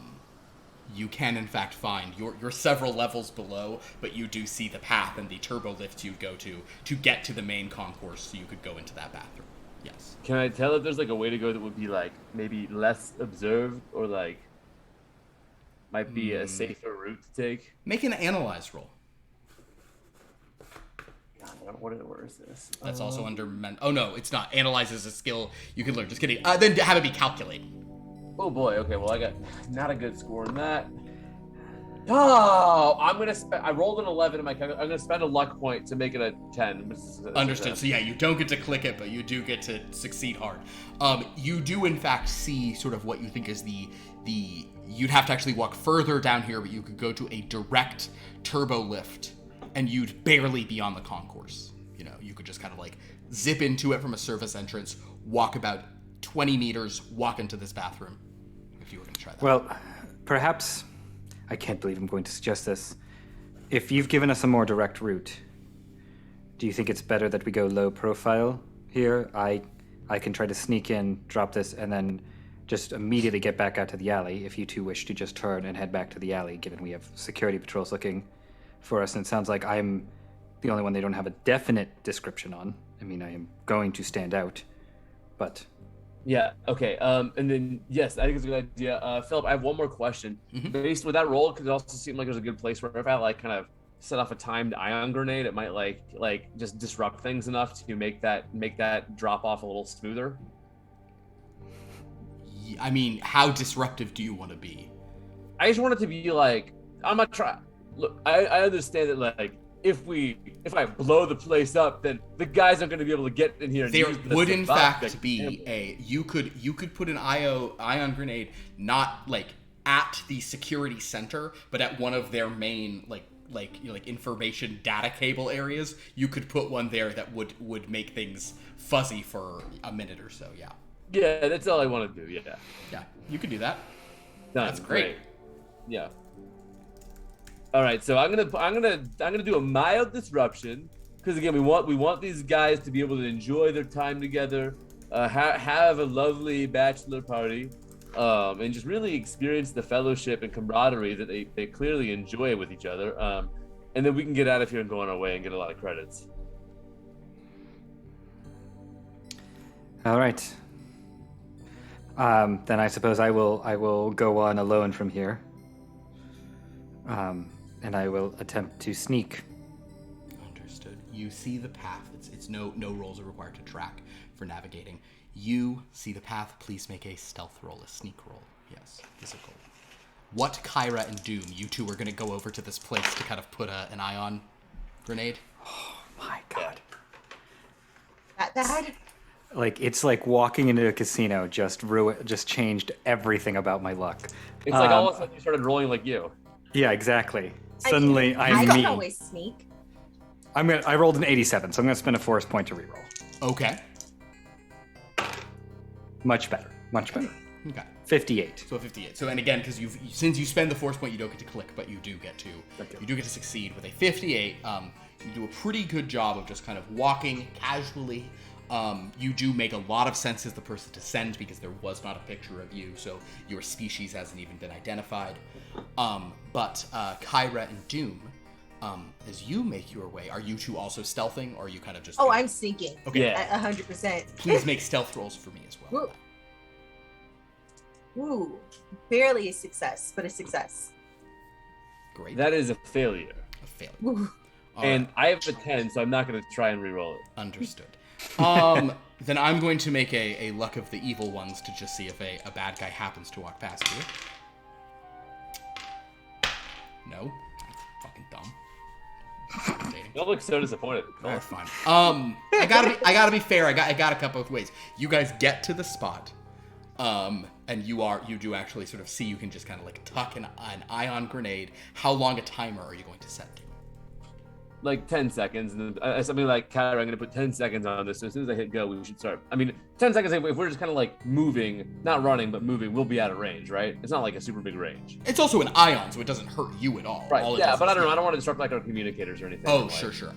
you can in fact find you're several levels below, but you do see the path and the turbo lift you'd go to get to the main concourse, so you could go into that bathroom. Yes. Can I tell if there's like a way to go that would be like maybe less observed or like might be a safer route to take? Make an analyze roll. God, where is this? That's also under oh no, it's not. Analyze is a skill you can learn. Just kidding. Then have it be calculate. Oh boy. Okay. Well, I got not a good score in that. Oh, I'm gonna spend. I rolled an 11 in my calculator. I'm gonna spend a luck point to make it a 10. Understood. So yeah, you don't get to click it, but you do get to succeed hard. You do in fact see sort of what you think is the. You'd have to actually walk further down here, but you could go to a direct turbo lift, and you'd barely be on the concourse. You know, you could just kind of like zip into it from a surface entrance, walk about 20 meters, walk into this bathroom. If you were going to try that. Well, perhaps. I can't believe I'm going to suggest this. If you've given us a more direct route, do you think it's better that we go low profile here? I can try to sneak in, drop this, and then just immediately get back out to the alley if you two wish to just turn and head back to the alley, given we have security patrols looking for us. And it sounds like I'm the only one they don't have a definite description on. I mean, I am going to stand out, but... Yeah, okay. And then, yes, I think it's a good idea. Philip, I have one more question. Mm-hmm. Based with that roll, because it also seemed like there's a good place where if I like kind of set off a timed ion grenade, it might like just disrupt things enough to make that drop off a little smoother. I mean, how disruptive do you want to be? I just want it to be like, I'm not trying. Look, I understand that like if I blow the place up, then the guys aren't going to be able to get in here. And there would in fact be you could put an ion grenade not like at the security center, but at one of their main like information data cable areas. You could put one there that would make things fuzzy for a minute or so. Yeah. Yeah, that's all I want to do. Yeah. Yeah, you could do that. That's great. Yeah. All right, so I'm gonna do a mild disruption because again we want these guys to be able to enjoy their time together, have a lovely bachelor party, and just really experience the fellowship and camaraderie that they clearly enjoy with each other. And then we can get out of here and go on our way and get a lot of credits. All right. Then I suppose I will go on alone from here. And I will attempt to sneak. Understood. You see the path. It's no rolls are required to track for navigating. You see the path. Please make a stealth roll, a sneak roll. Yes, physical. What Kyra and Doom, you two are going to go over to this place to kind of put an ion grenade? Oh my god. That bad? Like it's like walking into a casino just changed everything about my luck. It's like all of a sudden you started rolling like you. Yeah, exactly. Suddenly I me. can always sneak. I rolled an 87, so I'm gonna spend a force point to reroll. Okay. Much better. Okay. 58. So 58. So and again, because since you spend the force point, you don't get to click, but you do get to succeed with a 58. You do a pretty good job of just kind of walking casually. You do make a lot of sense as the person to send because there was not a picture of you, so your species hasn't even been identified. But Kyra and Doom, as you make your way, are you two also stealthing, or are you kind of just... Oh, I'm sneaking. Okay. Yeah. 100%. Please make stealth rolls for me as well. Ooh, barely a success, but a success. Great. That is a failure. A failure. Ooh. And I have a 10, so I'm not going to try and reroll it. Understood. Then I'm going to make a luck of the evil ones to just see if a bad guy happens to walk past you. No. Fucking dumb. You don't look so disappointed. That's fine. I gotta be fair. I got to cut both ways. You guys get to the spot, and you do actually sort of see you can just kind of like tuck an ion grenade. How long a timer are you going to set? like 10 seconds, and then something like Kyra, I'm gonna put 10 seconds on this. So as soon as I hit go, we should start. I mean, 10 seconds. If we're just kind of like moving, not running, but moving, we'll be out of range, right? It's not like a super big range. It's also an ion, so it doesn't hurt you at all. Right. All it Yeah, does but is I don't know. heal. I don't want to disrupt like our communicators or anything. Oh, like, sure.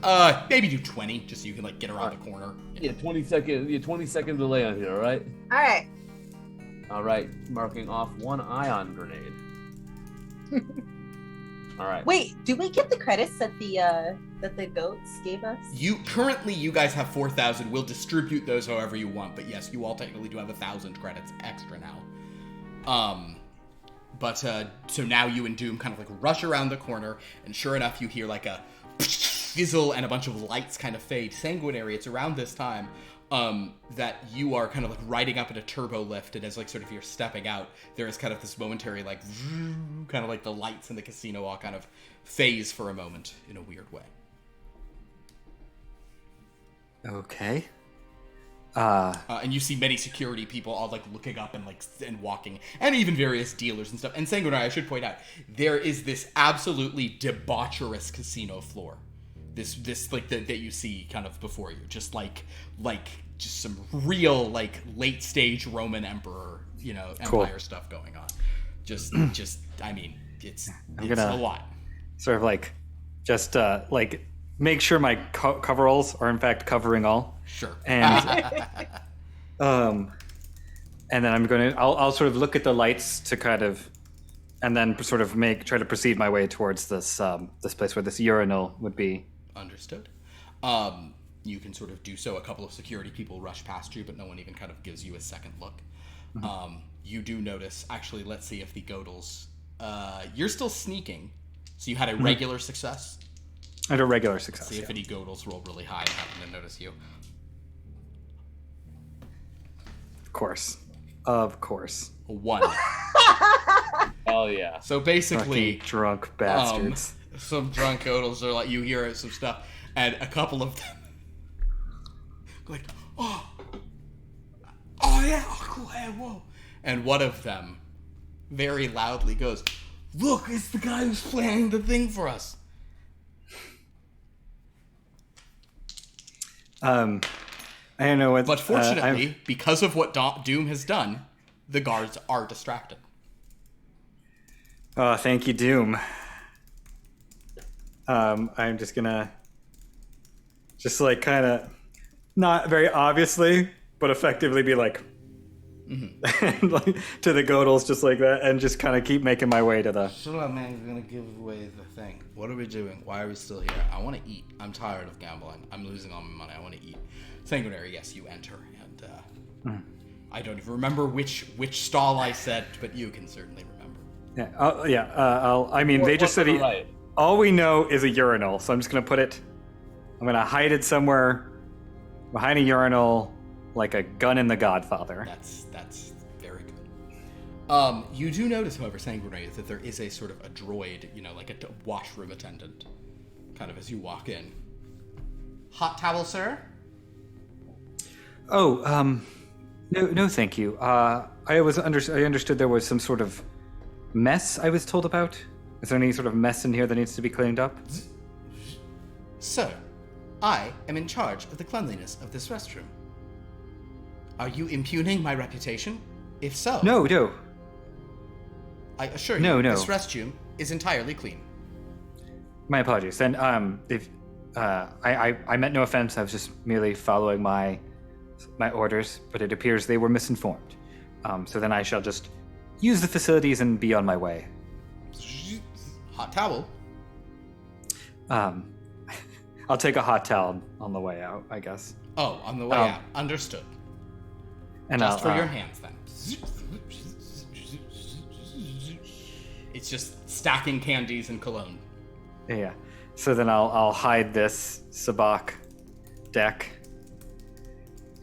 Maybe do 20, just so you can like get around the corner. Yeah, 20 second delay on here. All right. All right. All right. Marking off one ion grenade. All right. Wait, do we get the credits that the goats gave us? You guys have 4,000. We'll distribute those however you want, but yes, you all technically do have 1,000 credits extra now. So now you and Doom kind of like rush around the corner, and sure enough, you hear like a fizzle and a bunch of lights kind of fade. Sanguinary, it's around this time that you are kind of like riding up in a turbo lift, and as like sort of you're stepping out, there is kind of this momentary like kind of like the lights in the casino all kind of phase for a moment in a weird way. Okay. And you see many security people all like looking up and walking, and even various dealers and stuff. And Sanguinary, I should point out, there is this absolutely debaucherous casino floor. This like that you see kind of before you, just like just some real like late stage Roman emperor, empire stuff going on. Just I mean, it's a lot. Sort of like just like make sure my coveralls are in fact covering all. Sure. And and then I'll sort of look at the lights to kind of, and then sort of try to proceed my way towards this this place where this urinal would be. Understood. You can sort of do so. A couple of security people rush past you, but no one even kind of gives you a second look. Mm-hmm. You do notice, actually, let's see if the Godels... you're still sneaking, so you had a regular success. I had a regular success, See if any Godels roll really high and happen to notice you. Of course. 1. Oh, yeah. So basically... Fucking drunk bastards. Some drunk Godels are like, you hear some stuff, and a couple of them like, oh yeah, whoa. And one of them very loudly goes, look, it's the guy who's planning the thing for us. I don't know what... But fortunately, because of what Doom has done, the guards are distracted. Oh, thank you, Doom. I'm just gonna... Just like kind of... Not very obviously, but effectively be like... and like, to the Godels just like that, and just kind of keep making my way to the... Shut up, man. You're gonna give away the thing. What are we doing? Why are we still here? I want to eat. I'm tired of gambling. I'm losing all my money. I want to eat. Sanguinary, yes, you enter, and I don't even remember which stall I said, but you can certainly remember. I mean, they just said... Right. All we know is a urinal, so I'm just gonna put it... I'm gonna hide it somewhere behind a urinal, like a gun in The Godfather. That's very good. You do notice, however, Sanguinary, that there is a sort of a droid, like a washroom attendant, kind of as you walk in. Hot towel, sir? Oh, no, thank you. I understood there was some sort of mess I was told about. Is there any sort of mess in here that needs to be cleaned up? Sir, I am in charge of the cleanliness of this restroom. Are you impugning my reputation? If so... No. I assure you, No. this restroom is entirely clean. My apologies. And if I meant no offense. I was just merely following my orders, but it appears they were misinformed. So then I shall just use the facilities and be on my way. Hot towel. I'll take a hot towel on the way out, I guess. Oh, on the way out. Understood. And just for your hands, then. It's just stacking candies and cologne. Yeah. So then I'll hide this sabacc deck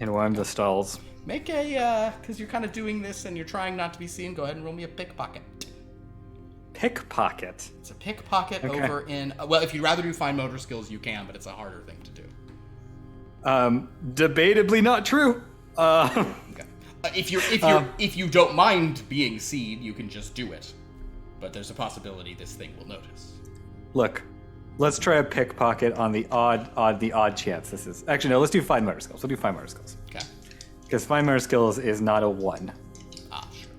in one of the stalls. Make a, because you're kind of doing this and you're trying not to be seen, go ahead and roll me a pickpocket. Pickpocket? It's a pickpocket over in, well, if you'd rather do fine motor skills, you can, but it's a harder thing to do. Debatably not true. Okay. If you don't mind being seen, you can just do it. But there's a possibility this thing will notice. Look, Let's try a pickpocket on the odd chance this is. Actually, no. Let's do fine motor skills. We'll do fine motor skills. Okay. Because fine motor skills is not a 1. Ah, sure.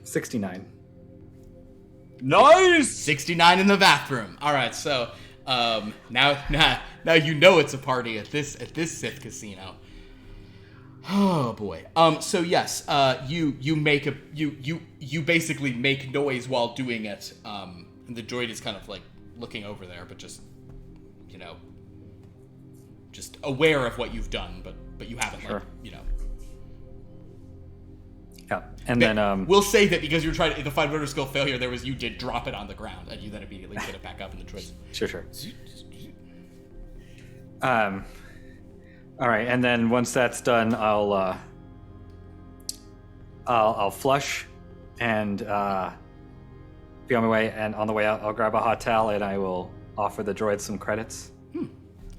69. Nice. 69 in the bathroom. All right, so now you know it's a party at this Sith casino. Oh boy. So yes, you basically make noise while doing it. And the droid is kind of like looking over there, but just just aware of what you've done, but you haven't Sure. Yeah, and then we'll say that because you're trying the fine motor skill failure, you did drop it on the ground, and you then immediately get it back up in the droid. Sure. All right, and then once that's done, I'll flush and be on my way. And on the way out, I'll grab a hot towel and I will offer the droid some credits.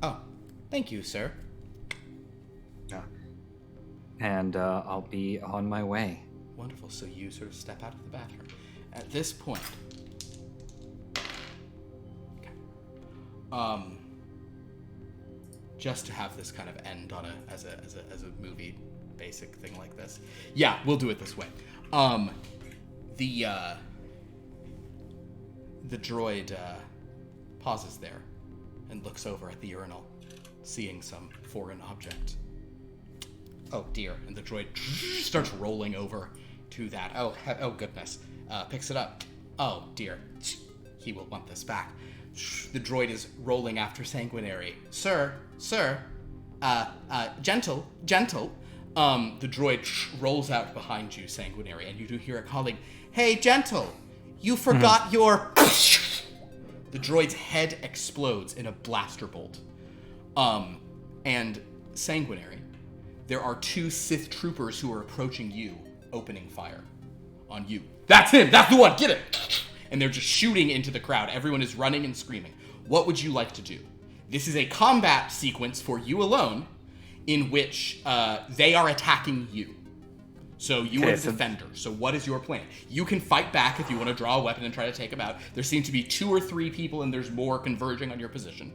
Oh, thank you, sir. Yeah. And I'll be on my way. Wonderful. So you sort of step out of the bathroom. At this point, just to have this kind of end on as a movie basic thing like this. Yeah, we'll do it this way. The droid pauses there and looks over at the urinal, seeing some foreign object. Oh dear! And the droid starts rolling over to that. Oh goodness! Picks it up. Oh dear! He will want this back. The droid is rolling after Sanguinary. Sir, gentle. The droid rolls out behind you, Sanguinary, and you do hear it calling, "Hey, gentle, you forgot your." The droid's head explodes in a blaster bolt. And Sanguinary, there are 2 Sith troopers who are approaching you, opening fire on you. That's him! That's the one! Get it! And they're just shooting into the crowd. Everyone is running and screaming. What would you like to do? This is a combat sequence for you alone, in which they are attacking you. So you are the defender. So what is your plan? You can fight back if you want to draw a weapon and try to take them out. There seem to be 2 or 3 people, and there's more converging on your position.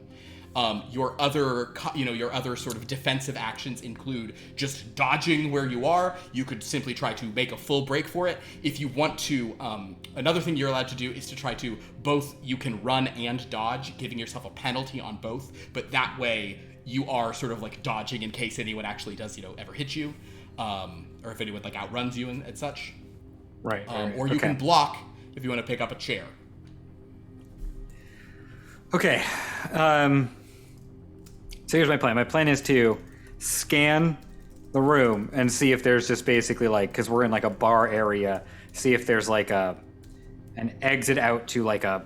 Your other sort of defensive actions include just dodging where you are. You could simply try to make a full break for it. If you want to, another thing you're allowed to do is to try to you can run and dodge, giving yourself a penalty on both. But that way you are sort of like dodging in case anyone actually does, ever hit you, or if anyone like outruns you and such. Right. Or you can block if you want to pick up a chair. Okay. So here's my plan. My plan is to scan the room and see if there's just basically because we're in like a bar area, see if there's like an exit out to like a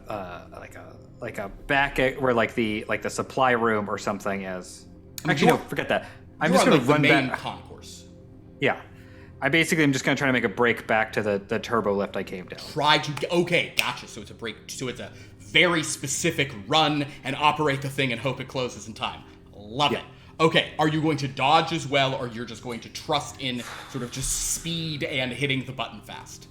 back where like the supply room or something is. Actually, no, forget that. I'm just gonna run the main back. concourse. Yeah. I'm just gonna try to make a break back to the turbo lift I came down. Okay, gotcha. So it's a break. So it's a very specific run and operate the thing and hope it closes in time. Love it. Okay, are you going to dodge as well, or you're just going to trust in sort of just speed and hitting the button fast?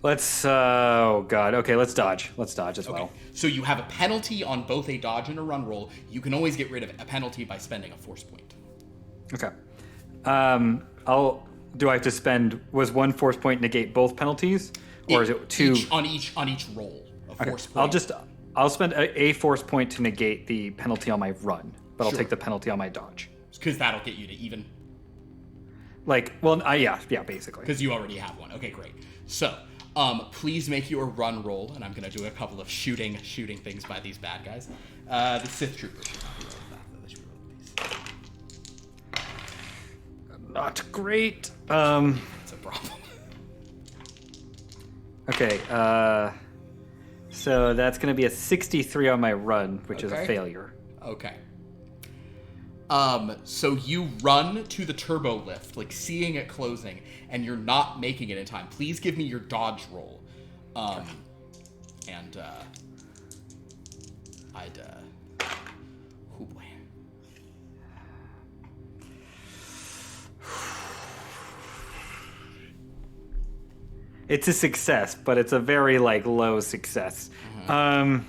Let's let's dodge. Let's dodge as well. So you have a penalty on both a dodge and a run roll. You can always get rid of a penalty by spending a force point. Okay. Do I have to spend, was 1 force point negate both penalties? Or is it 2? On each roll. A force point. I'll spend a force point to negate the penalty on my run, but I'll take the penalty on my dodge. Because that'll get you to even. Yeah, basically. Because you already have one. Okay, great. So, please make your run roll, and I'm going to do a couple of shooting things by these bad guys. The Sith troopers should not be rolling that. They should be rolling these. Not great. It's a problem. Okay, so that's going to be a 63 on my run, which is a failure. Okay. So you run to the turbo lift, seeing it closing, and you're not making it in time. Please give me your dodge roll. And, oh boy. It's a success, but it's a very like low success. I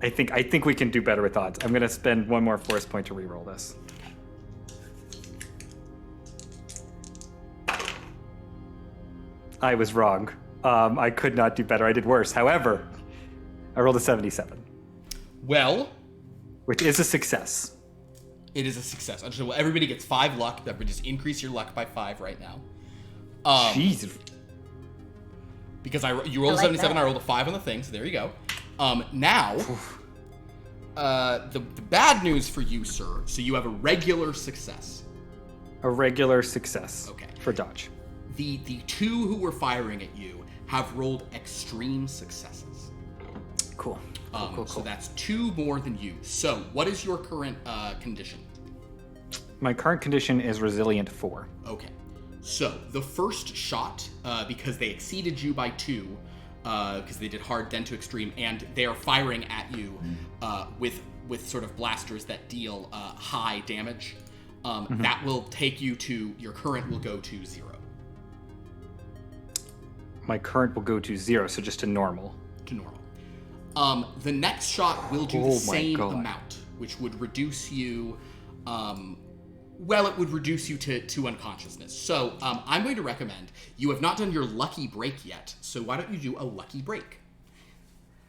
think we can do better with odds. I'm gonna spend one more force point to reroll this. I was wrong. I could not do better. I did worse. However, I rolled a 77. Well, which is a success. It is a success. Well, everybody gets 5 luck. That would just increase your luck by 5 right now. Jeez. Because you rolled a 77, I rolled a 5 on the thing, so there you go. Now, the bad news for you, sir, so you have a regular success. A regular success. Okay. For dodge. The 2 who were firing at you have rolled extreme successes. Cool. Cool. So that's 2 more than you. So what is your current condition? My current condition is resilient 4. Okay. So the first shot, because they exceeded you by 2, because they did hard then to extreme, and they are firing at you with sort of blasters that deal high damage, that will take you to, your current will go to 0. My current will go to 0, so just to normal. To normal. The next shot will do the same amount, which would reduce you, it would reduce you to unconsciousness. So I'm going to recommend, you have not done your lucky break yet, so why don't you do a lucky break?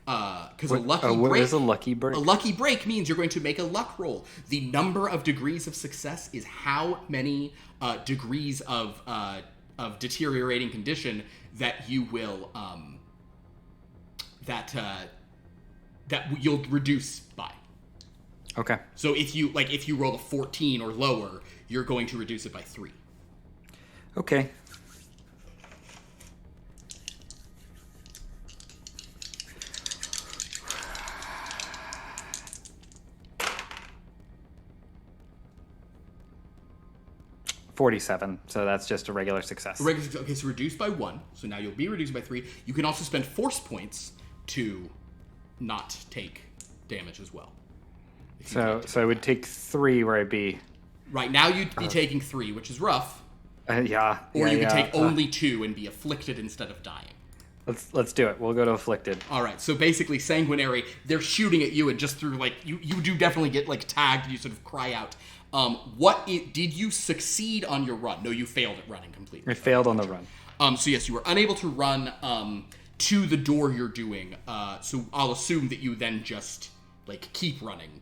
Because what is a lucky break? A lucky break means you're going to make a luck roll. The number of degrees of success is how many degrees of deteriorating condition that you will that you'll reduce by. Okay. So if you roll a 14 or lower, you're going to reduce it by 3. Okay. $47, so that's just a regular success. Okay, so reduced by 1. So now you'll be reduced by 3. You can also spend force points to not take damage as well. So I would take 3 where I'd be... Right, now you'd be taking 3, which is rough. Yeah. Or you could take only 2 and be afflicted instead of dying. Let's do it. We'll go to afflicted. All right, so basically sanguinary, they're shooting at you and just through, you do definitely get, tagged and you sort of cry out. Did you succeed on your run? No, you failed at running completely. I failed on the run. So yes, you were unable to run to the door you're doing. So I'll assume that you then just keep running,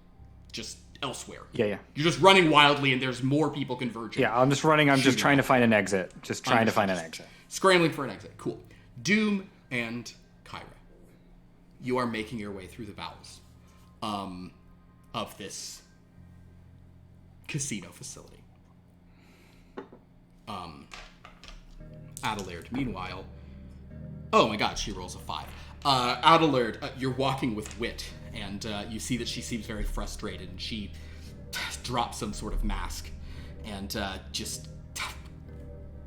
just elsewhere. Yeah. You're just running wildly, and there's more people converging. Yeah, I'm just running. I'm just trying to find an exit. Just trying to find an exit. Scrambling for an exit. Cool. Doom and Kyra, you are making your way through the bowels of this casino facility. Adelard, meanwhile, oh my god, she rolls a 5. Adelard, you're walking with Wit, and you see that she seems very frustrated, and she drops some sort of mask, and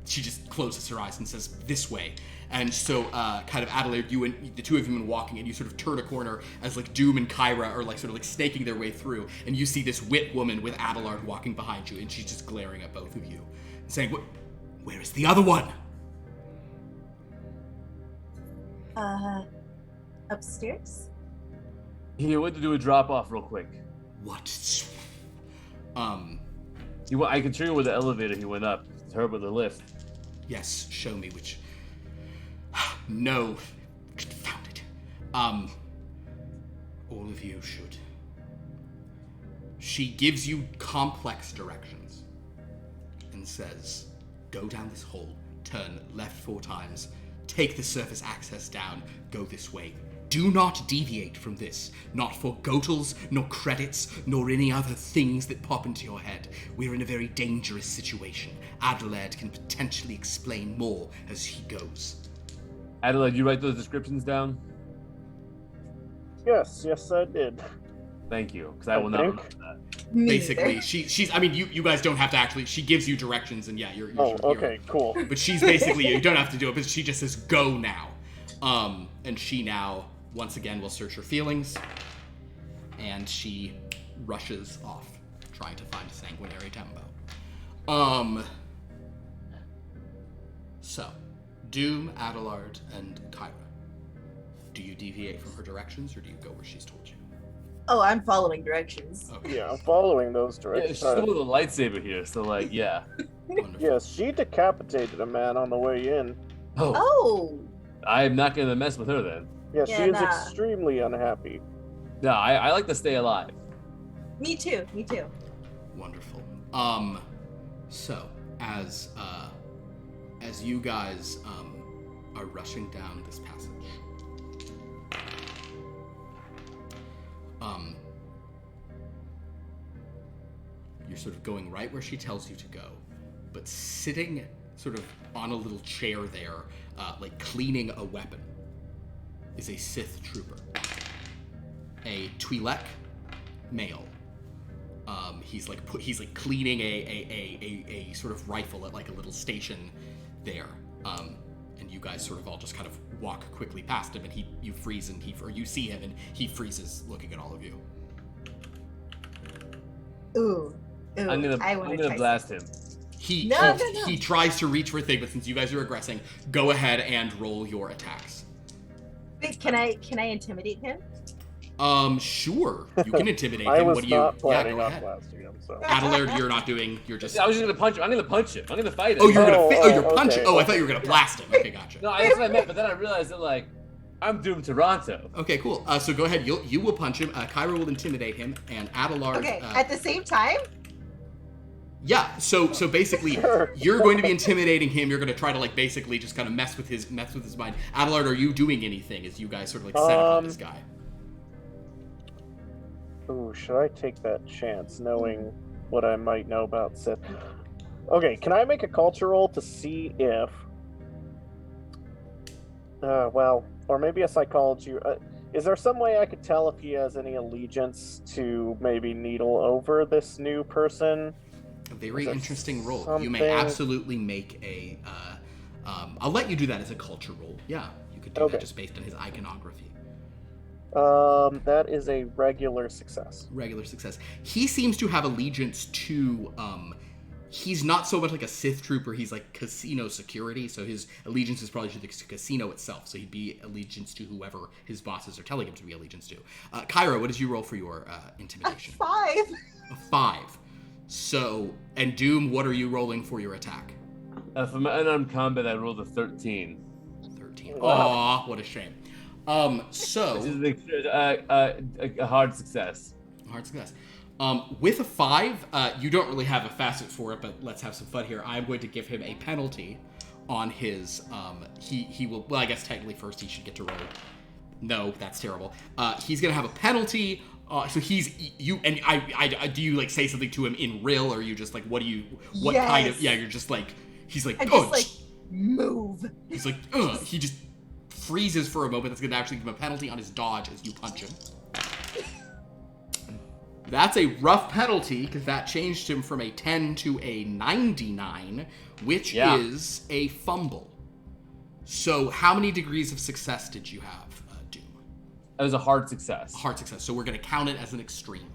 she just closes her eyes and says, "This way." And so, kind of Adelard, you and the two of you are walking, and you sort of turn a corner as Doom and Kyra are snaking their way through, and you see this Wit woman with Adelard walking behind you, and she's just glaring at both of you, saying, "Where is the other one?" Upstairs? He went to do a drop off real quick. What? I can show you where the elevator he went up. It's her with the lift. Yes, show me which. No. Confound it. All of you should. She gives you complex directions and says, go down this hall, turn left 4 times, take the surface access down, go this way. Do not deviate from this, not for gotels, nor credits, nor any other things that pop into your head. We're in a very dangerous situation. Adelard can potentially explain more as he goes. Adelard, you write those descriptions down? Yes, I did. Thank you, because I will not remember that. Basically, she's. I mean, you guys don't have to actually. She gives you directions, and yeah, you're. Okay, cool. But she's basically, you don't have to do it, but she just says, go now. And she now, once again, will search her feelings, and she rushes off, trying to find a sanguinary tempo. So, Doom, Adelard, and Kyra. Do you deviate from her directions, or do you go where she's told you? Oh, I'm following directions. Okay. Yeah, I'm following those Yeah, directions. she's with a lightsaber here, so like, yeah. Wonderful. Yes, she decapitated a man on the way in. Oh. I'm not gonna mess with her then. Yeah, Yeah, she is nah. extremely unhappy. No, I like to stay alive. Me too. Wonderful. So as you guys are rushing down this passage, you're sort of going right where she tells you to go, but sitting sort of on a little chair there, like cleaning a weapon, is a Sith trooper, a Twi'lek male. He's like cleaning a sort of rifle at like a little station there, and you guys sort of all just kind of walk quickly past him, and you freeze, and you see him, and he freezes, looking at all of you. Ooh. I'm gonna blast him. He No. he tries to reach for a thing, but since you guys are aggressing, go ahead and roll your attacks. Wait, can I intimidate him? Sure, you can intimidate I him. was What do you? not Yeah, planning go on ahead. blasting him, so. Adelard, you're not doing. You're just. I was just gonna punch him. I'm gonna punch him. I'm gonna fight him. Oh, you're Oh, gonna. You're okay, punching. Oh, I okay. thought you were gonna blast him. Okay, gotcha. No, that's what I meant. But then I realized that like, I'm doomed Toronto. Okay, cool. So go ahead. You will punch him. Kyra will intimidate him, and Adelard. Okay, at the same time? Yeah. So basically, Sure. you're going to be intimidating him. You're going to try to like basically just kind of mess with his mind. Adelard, are you doing anything as you guys sort of like set up on this guy? Ooh, should I take that chance, knowing what I might know about Sith? Okay, can I make a culture roll to see if... or maybe a psychology... is there some way I could tell if he has any allegiance to maybe needle over this new person? A very Is there interesting roll. You may something- absolutely make a. I'll let you do that as a culture roll. Yeah, you could do Okay. that just based on his iconography. That is a regular success. Regular success. He seems to have allegiance to. He's not so much like a Sith trooper. He's like casino security. So his allegiance is probably to the casino itself. So he'd be allegiance to whoever his bosses are telling him to be allegiance to. Kyra, what did you roll for your intimidation? 5. A 5. So, and Doom, what are you rolling for your attack? For my unarmed combat, I rolled a 13. 13. Wow. Aw, what a shame. So Which is a hard success. hard success. With a 5, you don't really have a facet for it, but let's have some fun here. I'm going to give him a penalty on his. He will. Well, I guess technically first he should get to roll. No, that's terrible. He's gonna have a penalty. So he's you and I. Do you like say something to him in rill, or are you just like what do you? What kind of? Yes. Yeah, you're just like he's like I oh. just like move. He's like ugh. He just freezes for a moment. That's gonna actually give him a penalty on his dodge as you punch him. That's a rough penalty because that changed him from a 10 to a 99, which is a fumble. So how many degrees of success did you have, Doom? It was a hard success. Hard success. So we're going to count it as an extreme.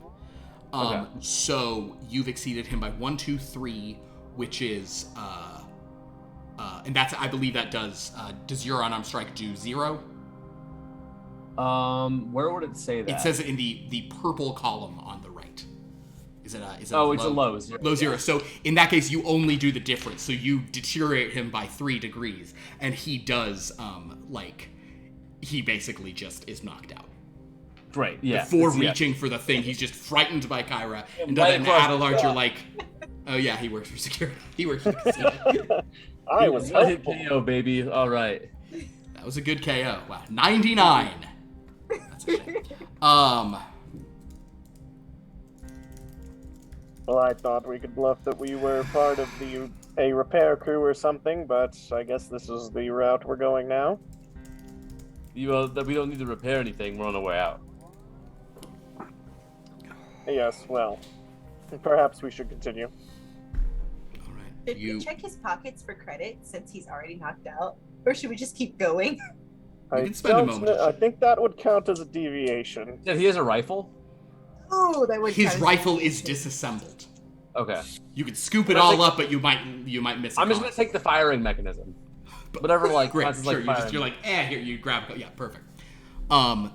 Okay. So you've exceeded him by 1, 2, 3, which is, and that's, I believe that does your unarmed strike do 0? Where would it say that? It says it in the purple column on the right. Is it it's a low 0. Low 0. So in that case, you only do the difference. So you deteriorate him by 3 degrees, and he does he basically just is knocked out. Great. Yeah. Before reaching for the thing, he's just frightened by Kyra, and then Adelard, you're like, oh yeah, he works for security. He works for the casino. I was hit helpful. KO, baby. All right. That was a good KO. Wow, 99. That's a shame. Well, I thought we could bluff that we were part of a repair crew or something, but I guess this is the route we're going now. We don't need to repair anything. We're on our way out. Yes, well, perhaps we should continue. All right. Should we check his pockets for credit since he's already knocked out? Or should we just keep going? I can spend a don't moment. kn- I think that would count as a deviation. Yeah, he has a rifle. Oh, that would His count as rifle a- is disassembled. Okay. You could scoop it all up, but you might miss it. I'm just gonna take the firing mechanism. Whatever, like, great, Hans is, sure. like, You're like, here, you grab. Yeah, perfect.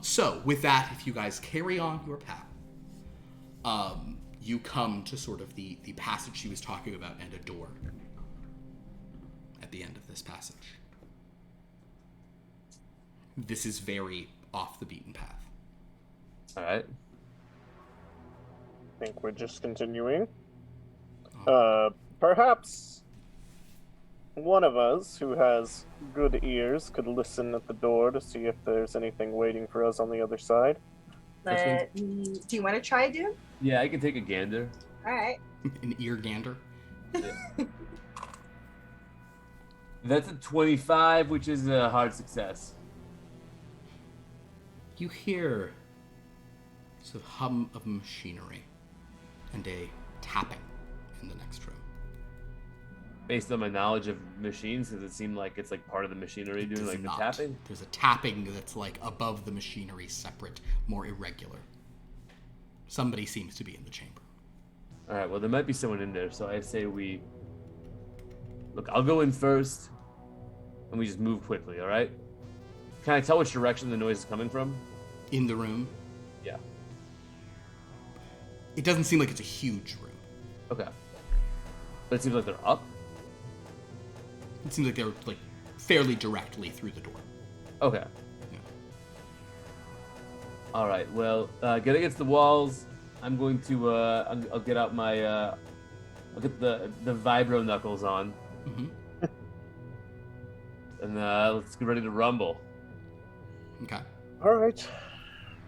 So with that, if you guys carry on your path, you come to sort of the passage she was talking about and a door at the end of this passage. This is very off the beaten path. All right. I think we're just continuing. Perhaps one of us who has good ears could listen at the door to see if there's anything waiting for us on the other side. Do you want to try, dude? Yeah, I can take a gander. All right. An ear gander. Yeah. That's a 25, which is a hard success. You hear sort of hum of machinery and a tapping in the next room. Based on my knowledge of machines, does it seem like it's like part of the machinery doing like the tapping? There's a tapping that's like above the machinery, separate, more irregular. Somebody seems to be in the chamber. All right, well, there might be someone in there, so I say we... Look, I'll go in first, and we just move quickly, all right? Can I tell which direction the noise is coming from? In the room? Yeah. It doesn't seem like it's a huge room. Okay. But it seems like they're up? It seems like they're like fairly directly through the door. Okay. Yeah. All right, well, get against the walls. I'm going to, I'll get out my, I'll get the vibro knuckles on. Mm-hmm. And let's get ready to rumble. Okay. All right.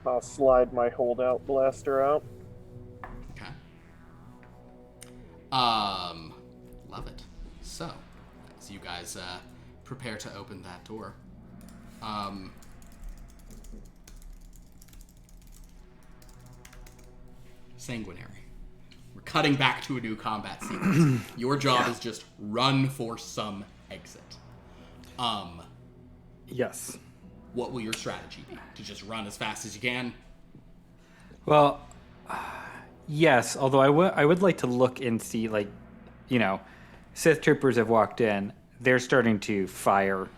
I'll slide my holdout blaster out. Okay. Love it. So, as you guys prepare to open that door, Sanguinary. We're cutting back to a new combat sequence. Your job is just run for some exit. Yes. What will your strategy be? To just run as fast as you can? Well, yes. Although I would like to look and see, like, you know, Sith troopers have walked in. They're starting to fire.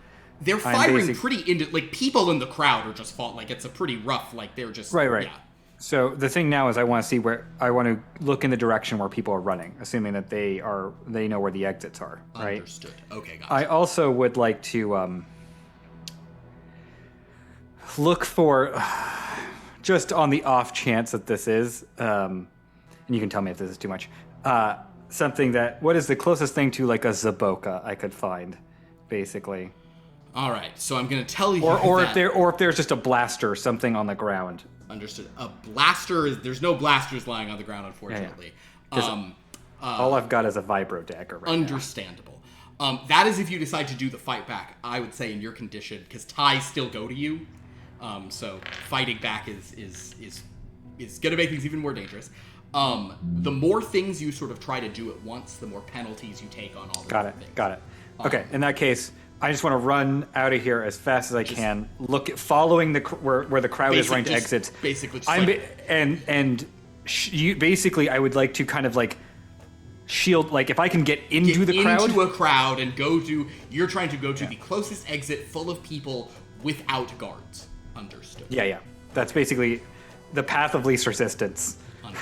They're firing pretty into, like, people in the crowd are just like, it's a pretty rough, like, they're just Right. Yeah. So the thing now is I want to see I want to look in the direction where people are running, assuming that they know where the exits are, right? Understood. Okay, gotcha. I also would like to look for, just on the off chance that this is, and you can tell me if this is too much, something what is the closest thing to like a Zaboka I could find, basically. All right, so I'm gonna tell you Or that, if there's just a blaster or something on the ground. Understood. A blaster there's no blasters lying on the ground, unfortunately. All I've got is a vibro dagger right Understandable. That is if you decide to do the fight back, I would say in your condition, because ties still go to you. So fighting back is gonna make things even more dangerous. The more things you sort of try to do at once, the more penalties you take on all the things. Got it. Okay, in that case, I just want to run out of here as fast as I can. Following where the crowd is running to exits. Basically, just basically, I would like to kind of like shield. Like if I can get into the crowd, into a crowd, and you're trying to go to the closest exit full of people without guards. Understood. Yeah. That's basically the path of least resistance,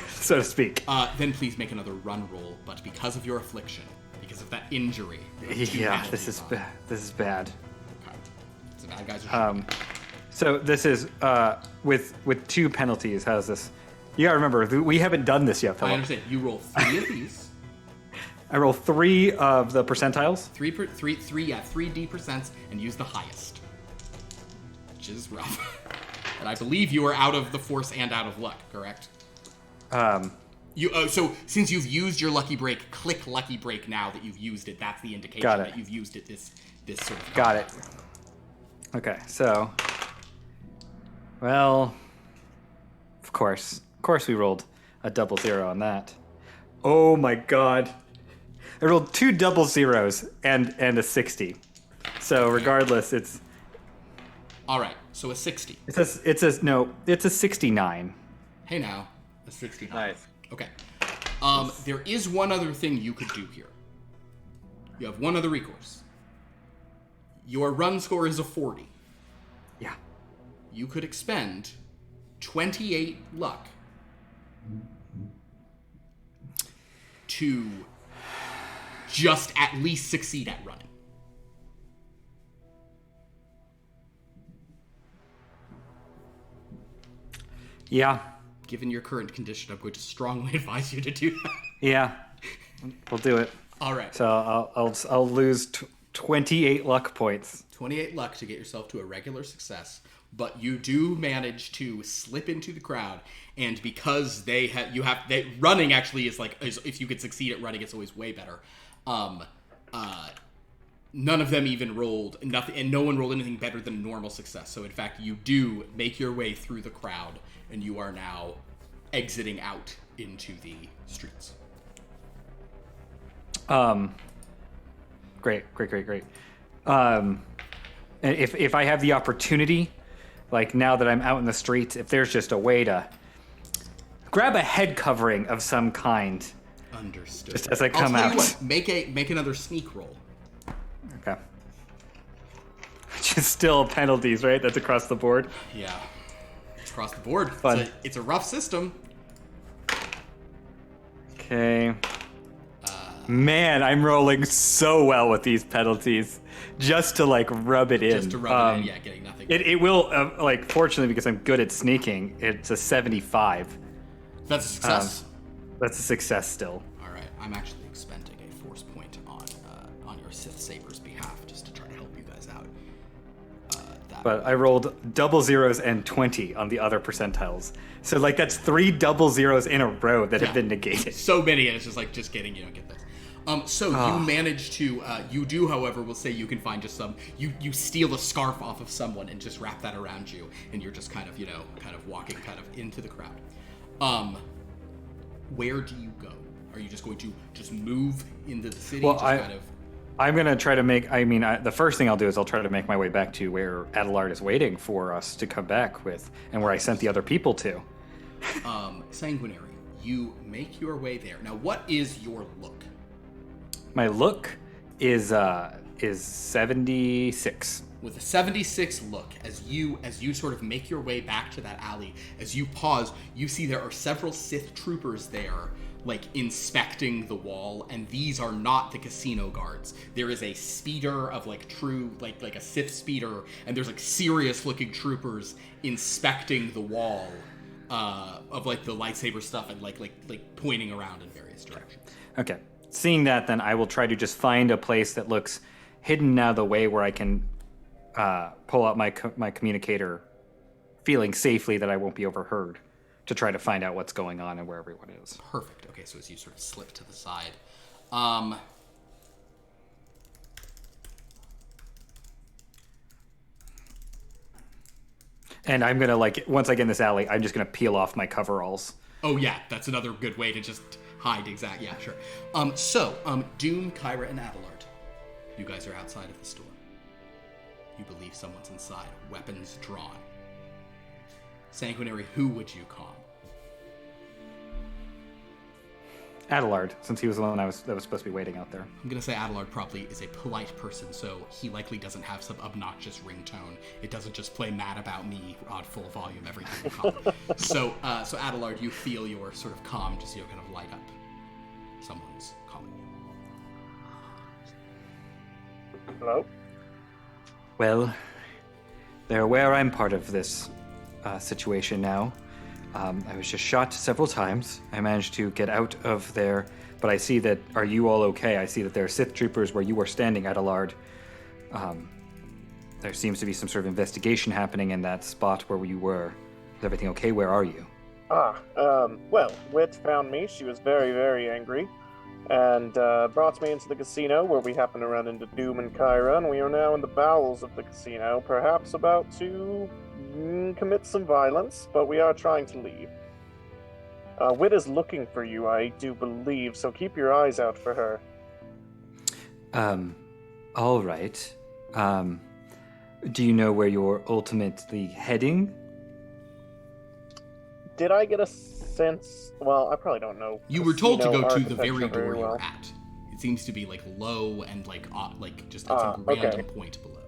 so to speak. Then please make another run roll, but because of your affliction, because of that injury. Yeah, this is bad. Okay. So bad guys are So this is with 2 penalties. How's this? You gotta remember, we haven't done this yet, Philip. I understand. You roll 3 of these. I roll 3 of the percentiles. 3 3D percents, and use the highest, which is rough. And I believe you are out of the force and out of luck, correct? So since you've used your lucky break, click lucky break now that you've used it. That's the indication that you've used it this sort of. Got it. Okay, so, well, of course we rolled a 00 on that. Oh my god, I rolled 2 00s and a 60. So regardless, it's. All right, so a 60. It's a 69. Hey now, a 69. Nice. Okay. There is one other thing you could do here. You have one other recourse. Your run score is a 40. Yeah. You could expend 28 luck to just at least succeed at running. Yeah. Given your current condition, I'm going to strongly advise you to do that. Yeah. We'll do it. All right. So I'll lose 28 luck points. 28 luck to get yourself to a regular success, but you do manage to slip into the crowd, and because running actually is if you could succeed at running, it's always way better. None of them even rolled nothing, and no one rolled anything better than normal success. So in fact, you do make your way through the crowd, and you are now exiting out into the streets. Great. If I have the opportunity, like now that I'm out in the streets, if there's just a way to grab a head covering of some kind. Understood. Just as I come I'll tell out. you what, make another sneak roll. Okay. Just still penalties, right? That's across the board. Yeah. It's across the board. Fun. It's a rough system. Okay. Man, I'm rolling so well with these penalties. Just to rub it in. Just to rub it in, getting nothing. It will, fortunately, because I'm good at sneaking, it's a 75. That's a success. That's a success still. All right, I'm actually expending a force point on your Sith Saber's behalf just to try to help you guys out. But I rolled double zeros and 20 on the other percentiles. So that's 3 double zeros in a row that have been negated. So many, and it's just getting get this. So you manage to, you do, however, we'll say you can find just you steal a scarf off of someone and just wrap that around you, and you're just kind of walking into the crowd. Where do you go? Are you just going to move into the city? Well, I'm going to try to the first thing I'll do is I'll try to make my way back to where Adelard is waiting for us to come back with, and where I sent the other people to. Sanguinary, you make your way there. Now, what is your look? My look is 76. With a 76 look, as you sort of make your way back to that alley, as you pause, you see there are several Sith troopers there, inspecting the wall, and these are not the casino guards. There is a speeder of true a Sith speeder, and there's serious looking troopers inspecting the wall of the lightsaber stuff and pointing around in various directions. Okay. Seeing that, then I will try to just find a place that looks hidden out of the way where I can pull out my communicator, feeling safely that I won't be overheard, to try to find out what's going on and where everyone is. Perfect. Okay, so as you sort of slip to the side, and I'm gonna once I get in this alley, I'm just gonna peel off my coveralls. Oh yeah, that's another good way to just hide. Exactly. Yeah, sure. Doom, Kyra, and Adelard, you guys are outside of the store. You believe someone's inside, weapons drawn. Sanguinary, who would you calm? Adelard, since he was the one that was supposed to be waiting out there. I'm gonna say Adelard probably is a polite person, so he likely doesn't have some obnoxious ringtone. It doesn't just play "Mad About Me" on full volume every time you call. So Adelard, you feel your sort of calm just kind of light up. Someone's calling you. Hello? Well, they're aware I'm part of this situation now. I was just shot several times. I managed to get out of there, but I see that. Are you all okay? I see that there are Sith troopers where you are standing, Adelard. There seems to be some sort of investigation happening in that spot where you were. Is everything okay? Where are you? Well, Wit found me. She was very, very angry, and brought me into the casino where we happened to run into Doom and Kyra, and we are now in the bowels of the casino, perhaps about to commit some violence, but we are trying to leave. Wit is looking for you, I do believe, so keep your eyes out for her. All right. Do you know where you're ultimately heading? Did I get a sense? Well, I probably don't know. You were told to go to the very architecture door very well. you're at. It seems to be low and just at some random point below.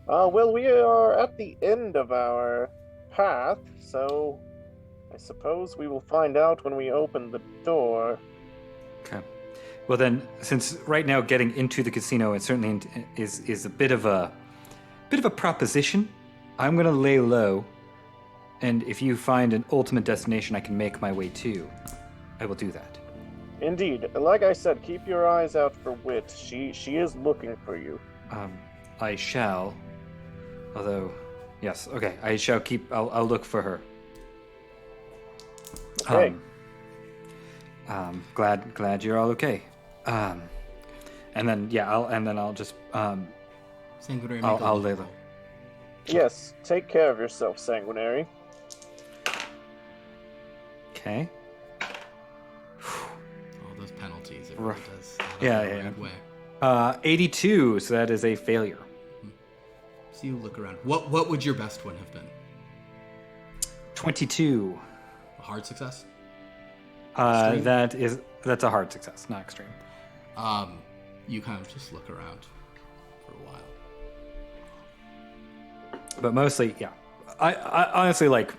Well, we are at the end of our path, so I suppose we will find out when we open the door. Okay. Well then, since right now getting into the casino it certainly is a bit of a proposition, I'm gonna lay low, and if you find an ultimate destination I can make my way to, I will do that. Indeed. Like I said, keep your eyes out for Wit. She is looking for you. I shall. Although, yes, okay, I shall keep. I'll look for her. Okay. Glad you're all okay. And then I'll just Sanguinary, I'll lay low. Yes, take care of yourself, Sanguinary. Okay. All those penalties. It really does. Yeah. Way. 82, so that is a failure. So you look around. What would your best one have been? 22. A hard success? That's a hard success, not extreme. You kind of just look around for a while. But mostly, yeah. I honestly, like,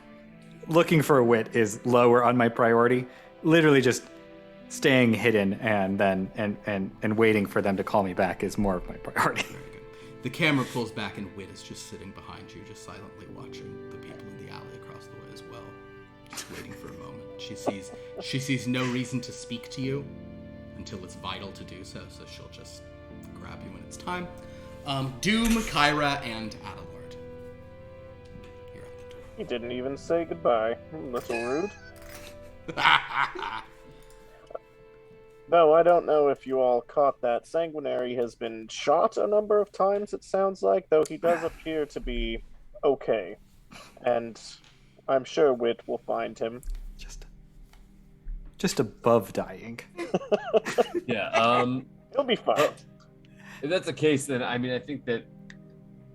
looking for a wit is lower on my priority. Literally just staying hidden and then and waiting for them to call me back is more of my priority. Very good. The camera pulls back and Wit is just sitting behind you, just silently watching the people in the alley across the way as well. Just waiting for a moment. She sees no reason to speak to you until it's vital to do so she'll just grab you when it's time. Doom, Kyra, and Adelard. You're at the door. He didn't even say goodbye. A little rude. Though I don't know if you all caught that. Sanguinary has been shot a number of times, it sounds like, though he does appear to be okay. And I'm sure Wit will find him. Just above dying. Yeah, He'll be fine. if that's the case, then I mean, I think that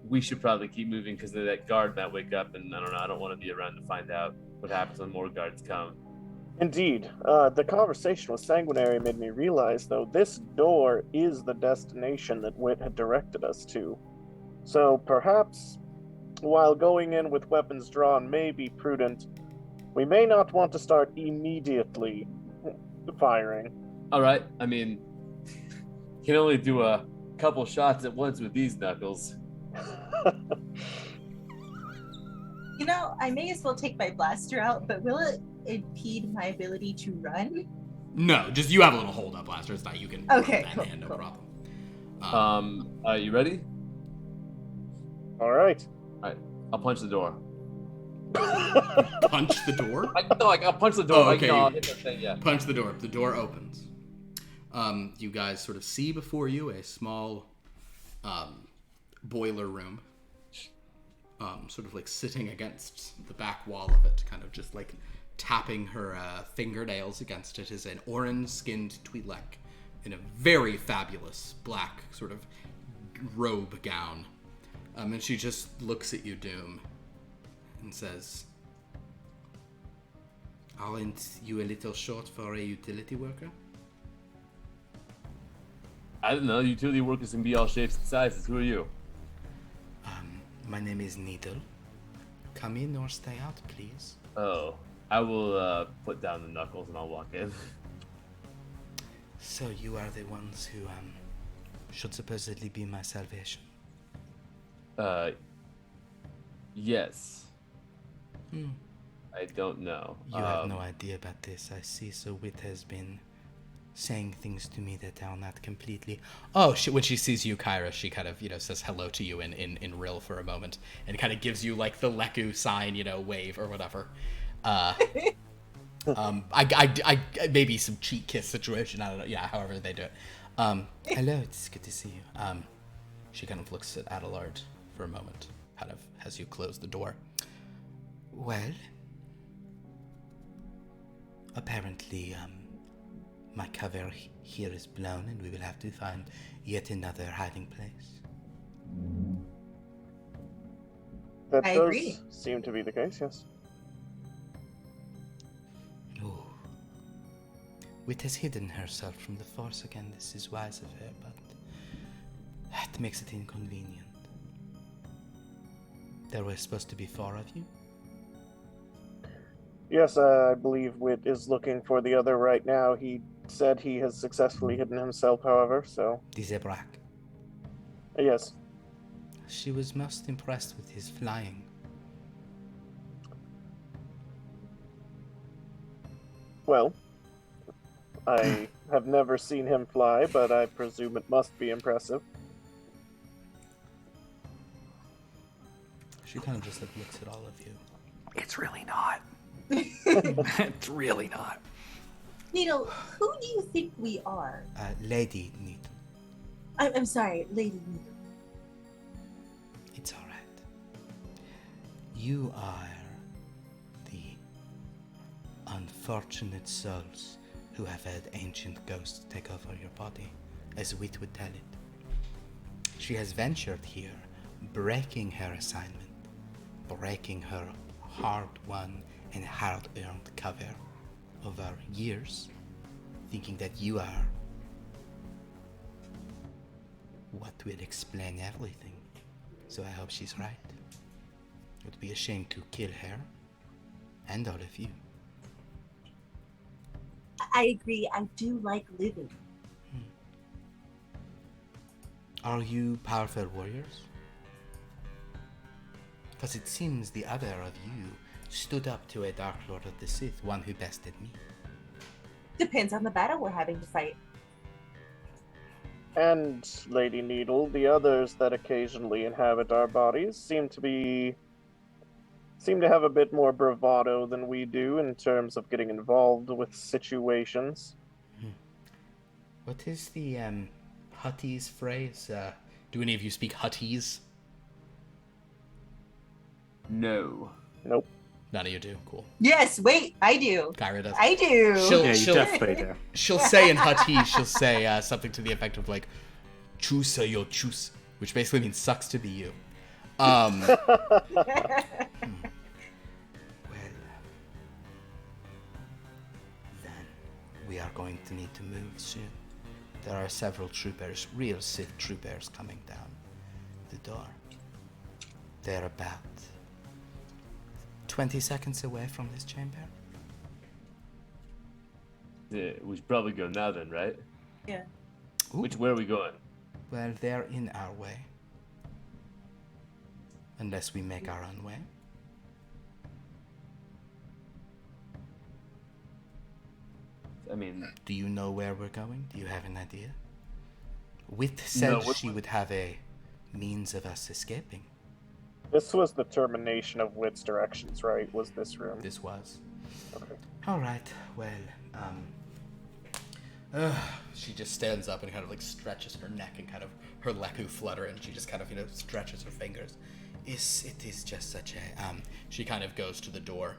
we should probably keep moving because that guard might wake up, and I don't know. I don't want to be around to find out what happens when more guards come. Indeed. The conversation with Sanguinary made me realize, though, this door is the destination that Wit had directed us to. So perhaps, while going in with weapons drawn may be prudent, we may not want to start immediately firing. All right. I mean, can only do a couple shots at once with these knuckles. You know, I may as well take my blaster out, but will it impede my ability to run? No, just you have a little hold up blaster. It's not you can Okay, run that cool, hand, no cool. problem. You ready? All right. I'll punch the door. Punch the door? I'll punch the door. Oh, okay. I'll hit the thing, yeah. Punch the door. The door opens. You guys sort of see before you a small boiler room. Sort of like sitting against the back wall of it, kind of just like tapping her fingernails against it, is an orange-skinned Twi'lek in a very fabulous black sort of robe gown. And she just looks at you, Doom, and says, "Aren't you a little short for a utility worker?" I don't know. Utility workers can be all shapes and sizes. Who are you? My name is Needle. Come in or stay out, please. Oh, I will put down the knuckles and I'll walk in. So you are the ones who should supposedly be my salvation. Yes. I don't know. You have no idea about this, I see. So Wit has been saying things to me that are not completely... Oh, when she sees you, Kyra, she kind of, says hello to you in Rill for a moment and kind of gives you, like, the Leku sign, wave or whatever. I maybe some cheek kiss situation, I don't know. Yeah, however they do it. Hello, it's good to see you. She kind of looks at Adelard for a moment, kind of as you close the door. Well, apparently, my cover here is blown and we will have to find yet another hiding place. That I does agree. seem to be the case, yes. Oh. Wit has hidden herself from the Force again. This is wise of her, but that makes it inconvenient. There were supposed to be 4 of you? Yes, I believe Wit is looking for the other right now. He said he has successfully hidden himself, however, so... The Zebrak. Yes. She was most impressed with his flying. Well, I have never seen him fly, but I presume it must be impressive. She kind of just like looks at all of you. It's really not. It's really not. Needle, who do you think we are? Lady Needle. I'm sorry, Lady Needle. It's all right. You are the unfortunate souls who have had ancient ghosts take over your body, as Wit would tell it. She has ventured here, breaking her assignment, breaking her hard-won and hard-earned cover over years, thinking that you are what will explain everything. So I hope she's right. It would be a shame to kill her and all of you. I agree. I do like living. Are you powerful warriors? Because it seems the other of you stood up to a Dark Lord of the Sith, one who bested me. Depends on the battle we're having to fight. And, Lady Needle, the others that occasionally inhabit our bodies seem to have a bit more bravado than we do in terms of getting involved with situations. What is the Huttese phrase? Do any of you speak Huttese? No. Nope. None of you do. Cool. Yes, wait, I do. Kyra does. I do. Yeah, you definitely do. She'll say in Huttese, she'll say something to the effect of like, "Chusa yo chus," which basically means "sucks to be you." Well, then we are going to need to move soon. There are several troopers, real Sith troopers, coming down the door. They're about 20 seconds away from this chamber. Yeah, we should probably go now then, right? Yeah. Where are we going? Well, they're in our way. Unless we make our own way. I mean... Do you know where we're going? Do you have an idea? Wit said No, she would have a means of us escaping. This was the termination of Wit's directions, right? Was this room? This was. Okay. Alright, well, she just stands up and kind of like stretches her neck and kind of her leku flutter and she just kind of, stretches her fingers. It is just such a, she kind of goes to the door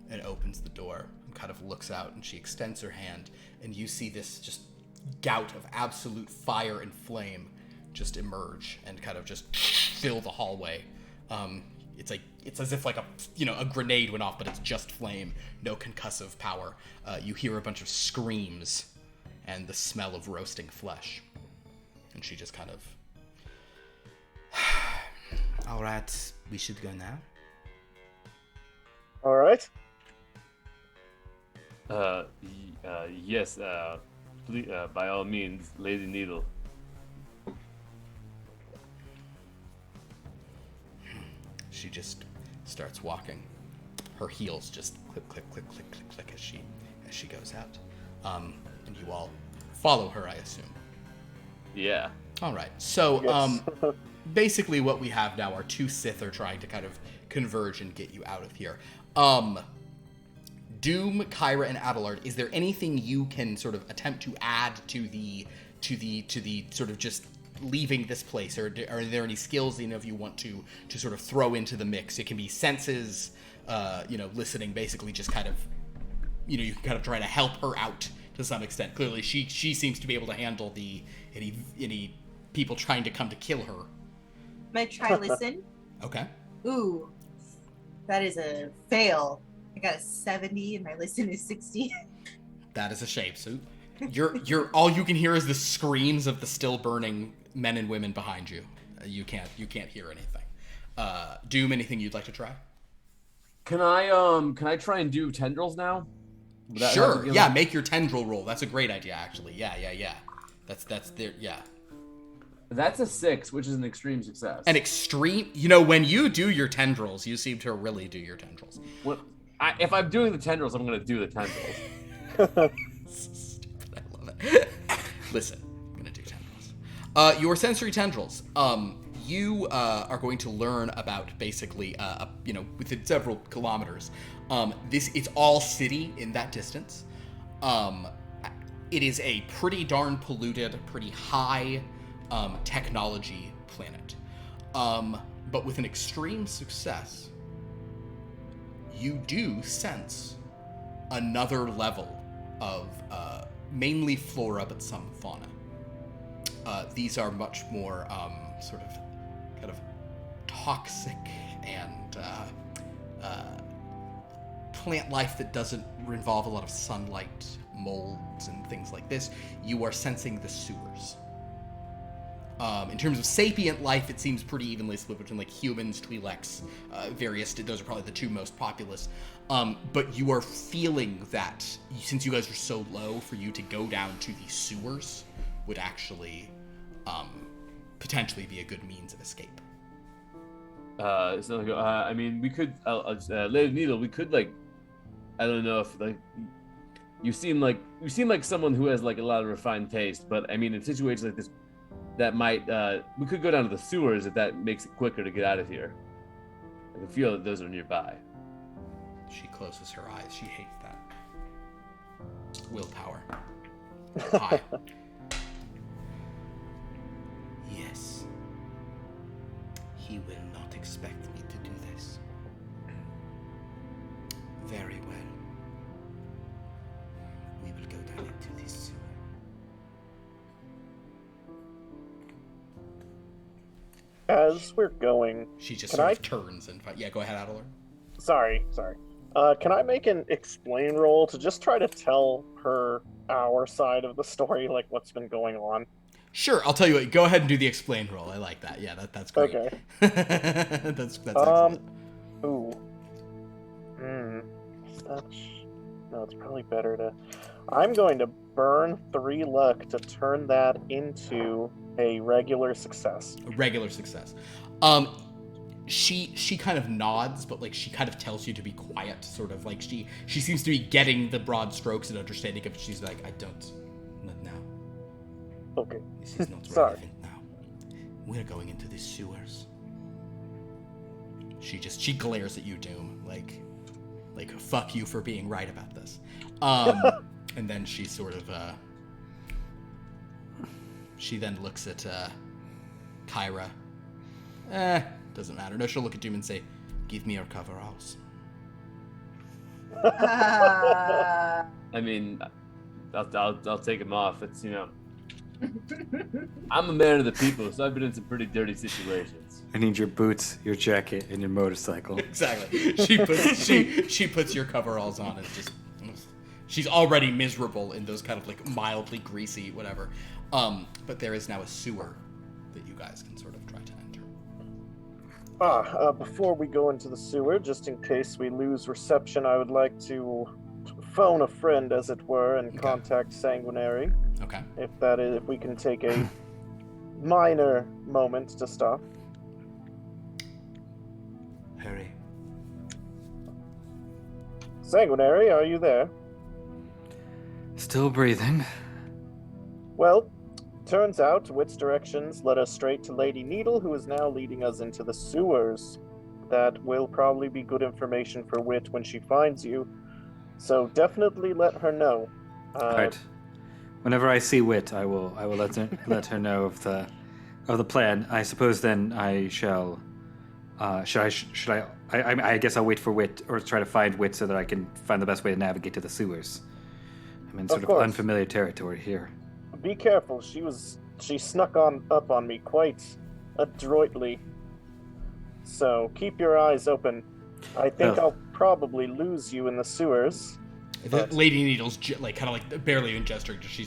and opens the door and kind of looks out and she extends her hand and you see this just gout of absolute fire and flame just emerge and kind of just fill the hallway. It's as if like a grenade went off, but it's just flame, no concussive power. You hear a bunch of screams and the smell of roasting flesh. And she just kind of, all right, we should go now. All right. Yes, please, by all means, Lady Needle. She just starts walking. Her heels just click, click, click, click, click, click as she goes out. And you all follow her, I assume. Yeah. All right. So, Yes. basically what we have now are 2 Sith are trying to kind of converge and get you out of here. Doom, Kyra, and Adelard, is there anything you can sort of attempt to add to the sort of just leaving this place, or are there any skills any of you want to sort of throw into the mix? It can be senses, listening, basically just kind of, you can kind of try to help her out to some extent. Clearly, she seems to be able to handle any people trying to come to kill her. Might try listen. Okay. Ooh, that is a fail. I got a 70 and my listen is 60. That is a shame. So you're all you can hear is the screams of the still burning men and women behind you. You can't hear anything. Doom, anything you'd like to try? Can I try and do tendrils now? Sure. Yeah, make your tendril roll. That's a great idea, actually. Yeah. That's there. Yeah. That's a 6, which is an extreme success. An extreme. You know, when you do your tendrils, you seem to really do your tendrils. If I'm doing the tendrils, I'm gonna do the tendrils. Stupid. I love it. Listen, I'm gonna do tendrils. Your sensory tendrils. You are going to learn about basically, within several kilometers. It's all city in that distance. It is a pretty darn polluted, pretty high technology planet. But with an extreme success, you do sense another level of mainly flora, but some fauna. These are much more sort of kind of toxic and plant life that doesn't involve a lot of sunlight, molds, and things like this. You are sensing the sewers. In terms of sapient life, it seems pretty evenly split between like humans, Twi'leks, various. Those are probably the two most populous. But you are feeling that since you guys are so low, for you to go down to the sewers would actually potentially be a good means of escape. I mean, we could, Lady Needle, we could like, I don't know if like, you seem like someone who has like a lot of refined taste, but I mean, in situations like this, that might, we could go down to the sewers if that makes it quicker to get out of here. I can feel that those are nearby. She closes her eyes. She hates that. Willpower. High. Yes. He will not expect me to do this. Very well. We will go down into this sewer. As we're going, She just sort of turns and yeah, go ahead, Adelard. Sorry. Can I make an explain roll to just try to tell her our side of the story, like what's been going on? Sure, I'll tell you what. Go ahead and do the explain roll. I like that. Yeah, that's great. Okay. that's excellent. Ooh. No, it's probably better to. I'm going to burn 3 luck to turn that into a regular success. A regular success. She kind of nods, but like she kind of tells you to be quiet, sort of like she seems to be getting the broad strokes and understanding of it. She's like, not now. Okay. This is not Sorry. relevant now. We're going into the sewers. She glares at you, Doom, like fuck you for being right about this. And then she sort of she then looks at Kyra. Doesn't matter. No, she'll look at Doom and say, "Give me your coveralls." I mean, I'll take them off. It's, you know, I'm a man of the people, so I've been in some pretty dirty situations. I need your boots, your jacket, and your motorcycle. Exactly. She puts your coveralls on and just she's already miserable in those kind of like mildly greasy whatever. But there is now a sewer that you guys can sort of try to enter. Before we go into the sewer, just in case we lose reception, I would like to phone a friend, as it were, and contact Sanguinary. Okay. If we can take a minor moment to stop. Harry. Sanguinary, are you there? Still breathing. Well, turns out Wit's directions led us straight to Lady Needle, who is now leading us into the sewers. That will probably be good information for Wit when she finds you. So definitely let her know. Right. Whenever I see Wit, I will let her know of the plan. I suppose then I shall. Should I? I guess I'll wait for Wit, or try to find Wit so that I can find the best way to navigate to the sewers. I'm in sort of unfamiliar territory here. Be careful. She snuck up on me quite adroitly. So keep your eyes open. I think I'll probably lose you in the sewers. Lady Needle's like kind of like barely even gesturing. She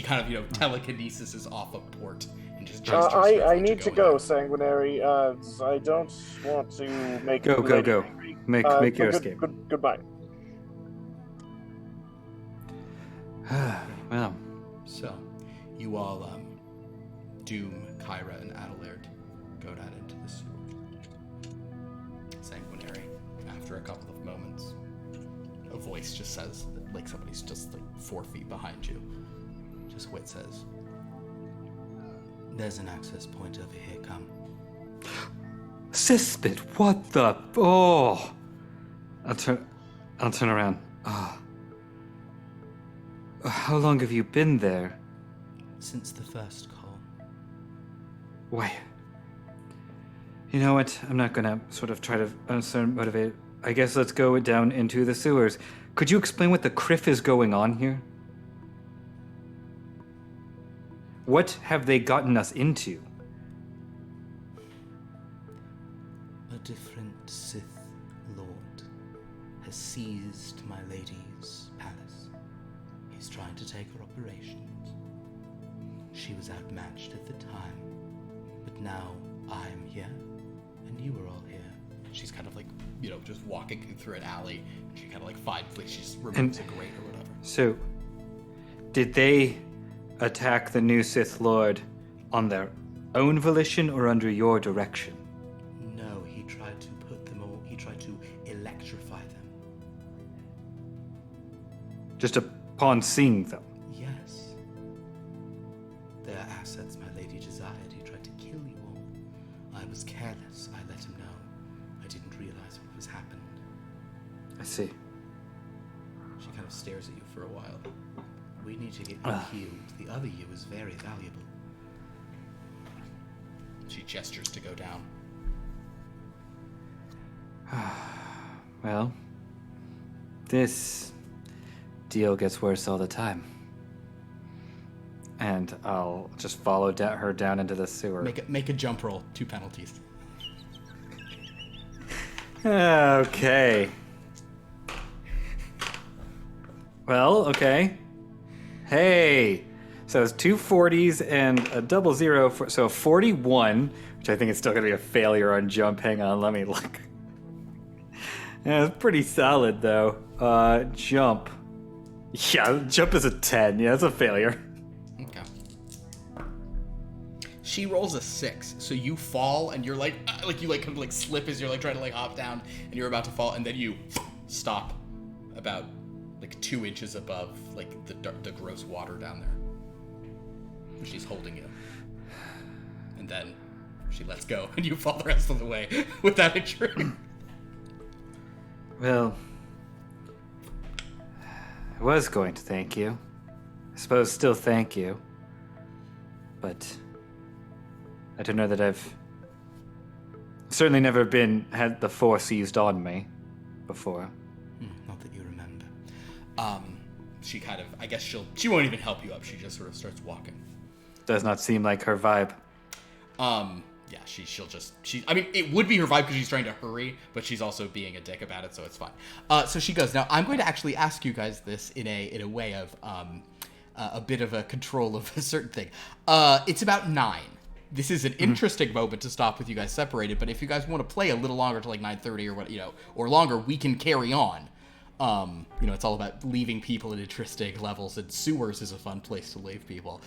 kind of telekinesis is off a port And just gestures I need to go, Sanguinary. I don't want to make Go. angry. Make your escape. Goodbye. Well, So, you all, Doom, Kyra, and Adelard go down into the sewer. Sanguinary, after a couple of moments, a voice just says, like somebody's just like 4 feet behind you. Just what it says. There's an access point over here, come. Cispit, what the? Oh, I'll turn around. Oh. How long have you been there? Since the first call. Wait. You know what? I'm not gonna sort of try to motivate. I guess let's go down into the sewers. Could you explain what the criff is going on here? What have they gotten us into? A different Sith Lord has seized my lady's palace. He's trying to take her operations. She was outmatched at the time, but now I'm here, and you are all here. She's kind of like, just walking through an alley, and she kind of like finds, like, she's removes a grate or whatever. So, did they attack the new Sith Lord on their own volition or under your direction? No, he tried to put them all, he tried to electrify them. Just upon seeing them? Yes. They are assets my lady desired. He tried to kill you all. I was careless. I let him know. I didn't realize what was happening. I see. She kind of stares at you for a while. We need to get you healed. The other you is very valuable. She gestures to go down. Well, this deal gets worse all the time. And I'll just follow her down into the sewer. Make a jump roll. 2 penalties. Okay. Well, okay. Hey! So it's 2 40s and a 00, so 41, which I think is still going to be a failure on jump. Hang on, let me look. Yeah, it's pretty solid, though. Jump. Yeah, jump is a 10. Yeah, it's a failure. Okay. She rolls a 6, so you fall, and you're like you like kind of like slip as you're like trying to like hop down, and you're about to fall, and then you stop about like 2 inches above like the gross water down there. She's holding you, and then she lets go, and you fall the rest of the way without injury. Well, I was going to thank you. I suppose still thank you. But I don't know that I've certainly never had the Force used on me before. Not that you remember. She kind of, I guess she won't even help you up. She just sort of starts walking. Does not seem like her vibe. Yeah, I mean, it would be her vibe because she's trying to hurry, but she's also being a dick about it, so it's fine. So she goes, now I'm going to actually ask you guys this in a way of, a bit of a control of a certain thing. It's about 9. This is an interesting moment to stop with you guys separated, but if you guys want to play a little longer to like 9:30 or what, or longer, we can carry on. It's all about leaving people at interesting levels, and sewers is a fun place to leave people.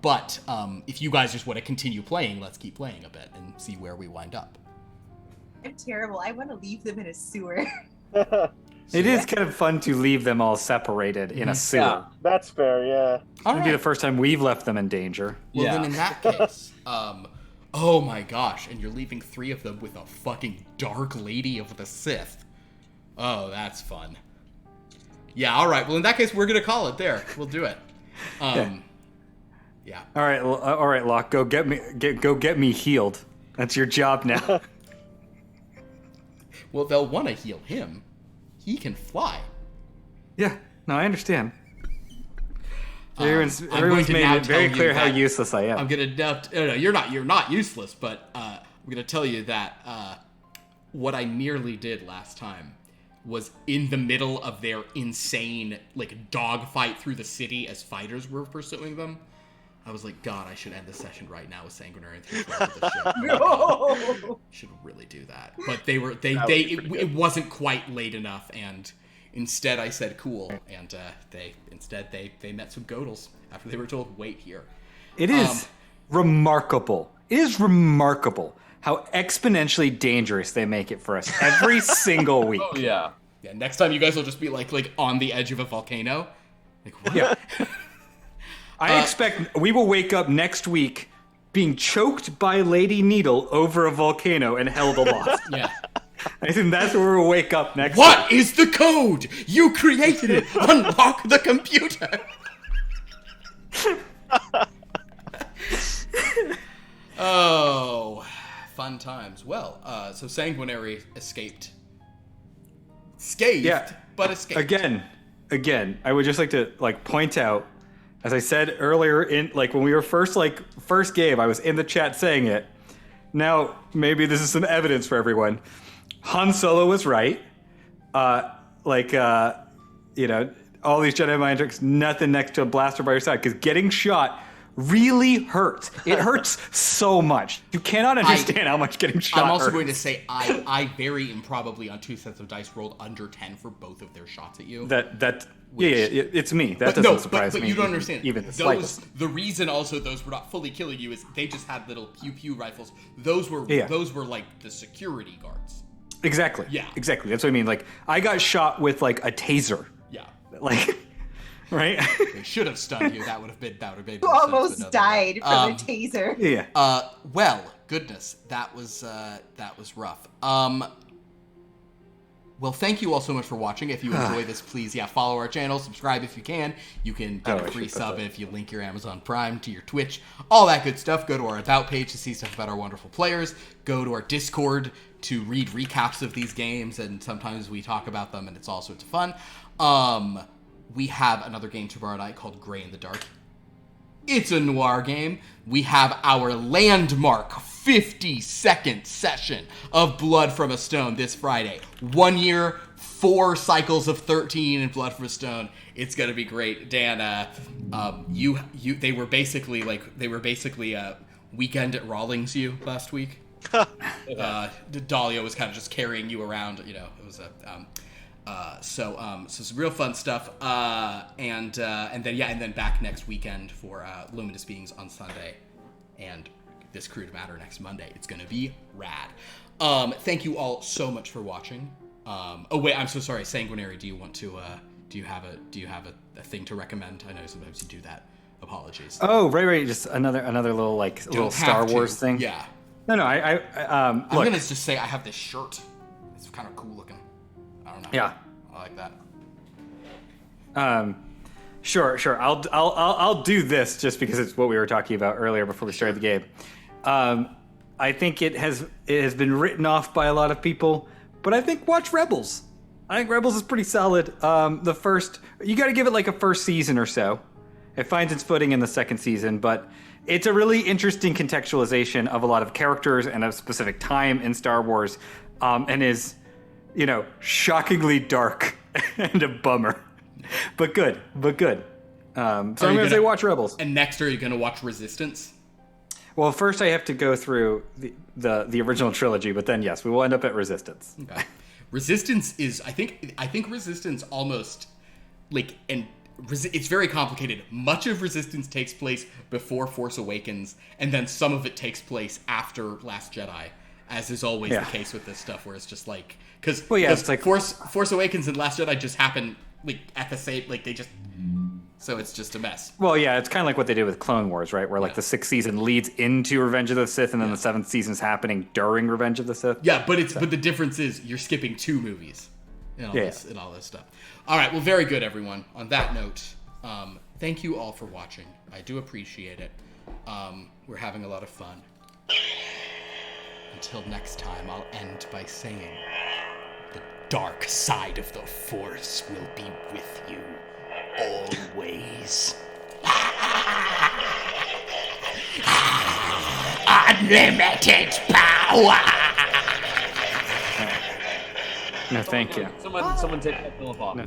But if you guys just want to continue playing, let's keep playing a bit and see where we wind up. I'm terrible. I want to leave them in a sewer. It is kind of fun to leave them all separated in a sewer. Yeah, that's fair, yeah. It'll be the first time we've left them in danger. Well, then in that case, oh my gosh, and you're leaving 3 of them with a fucking Dark Lady of the Sith. Oh, that's fun. Yeah, all right. Well, in that case, we're gonna call it there. We'll do it. Yeah. All right, Locke. Go get me healed. That's your job now. Well, they'll want to heal him. He can fly. Yeah. No, I understand. Everyone's Everyone's made it very clear how useless I am. I'm gonna no, you're not useless, but I'm gonna tell you that what I nearly did last time was in the middle of their insane like dogfight through the city as fighters were pursuing them. I was like, God, I should end this session right now with Sanguinary and this shit. No. Should really do that. But it wasn't quite late enough, and instead I said cool, and they met some godels after they were told, wait here. It is remarkable. It is remarkable how exponentially dangerous they make it for us every single week. Oh, yeah. Yeah, next time you guys will just be like on the edge of a volcano. Like, what? Yeah. I expect we will wake up next week being choked by Lady Needle over a volcano and held aloft. Yeah. I think that's where we'll wake up next week. What is the code? You created it. Unlock the computer. Oh, fun times. Well, so Sanguinary escaped. But escaped. Again, I would just like to point out, as I said earlier in when we were first game, I was in the chat saying it. Now, maybe this is some evidence for everyone. Han Solo was right. All these Jedi mind tricks, nothing next to a blaster by your side, because getting shot really hurts. It hurts so much. You cannot understand how much getting shot I'm also hurts. going to say I very improbably on 2 sets of dice rolled under 10 for both of their shots at you. It's me. That doesn't surprise me. But you don't understand. Even the slightest. The reason also those were not fully killing you is they just had little pew-pew rifles. Those were like the security guards. Exactly. Yeah. Exactly. That's what I mean. I got shot with a taser. Yeah. Right? They should have stunned you. That would have been. You almost died from a taser. Yeah. Well, goodness, that was rough. Well, thank you all so much for watching. If you enjoy this, please, follow our channel, subscribe if you can. You can get a free sub if you link your Amazon Prime to your Twitch, all that good stuff. Go to our About page to see stuff about our wonderful players. Go to our Discord to read recaps of these games, and sometimes we talk about them, and it's all sorts of fun. We have another game tomorrow night called Grey in the Dark. It's a noir game. We have our landmark 50-second session of Blood from a Stone this Friday. 1 year, 4 cycles of 13 in Blood from a Stone. It's gonna be great. Dan, they were basically Weekend at Rawlings you last week. Dahlia was kind of just carrying you around. It was a. So some real fun stuff, and then back next weekend for Luminous Beings on Sunday, and this CRUDE Matter next Monday. It's gonna be rad. Thank you all so much for watching. Oh wait, I'm so sorry, Sanguinary. Do you have a thing to recommend? I know sometimes you do that. Apologies. Oh right, just another little little Star Wars thing. Yeah. No, I'm gonna just say I have this shirt. It's kind of cool looking. I don't know. Yeah. I like that. Sure. I'll do this just because it's what we were talking about earlier before we started the game. I think it has been written off by a lot of people, but I think watch Rebels. I think Rebels is pretty solid. You got to give it a first season or so. It finds its footing in the second season, but it's a really interesting contextualization of a lot of characters and a specific time in Star Wars, and is, shockingly dark and a bummer, but good. So I'm gonna say watch Rebels. And next, are you gonna watch Resistance? Well, first I have to go through the original trilogy, but then yes, we will end up at Resistance. Okay. Resistance is, I think Resistance almost it's very complicated. Much of Resistance takes place before Force Awakens, and then some of it takes place after Last Jedi, as is always the case with this stuff, where it's just because Force Awakens and Last Jedi just happen at the same, they just, so it's just a mess. Well, yeah, it's kind of like what they did with Clone Wars, right? Where the 6th season leads into Revenge of the Sith, and then the 7th season's happening during Revenge of the Sith. Yeah, but the difference is you're skipping 2 movies and all this stuff. All right, well, very good, everyone. On that note, thank you all for watching. I do appreciate it. We're having a lot of fun. Until next time, I'll end by saying, the dark side of the Force will be with you always. Unlimited power! No, thank you. Someone take that Philip off. No.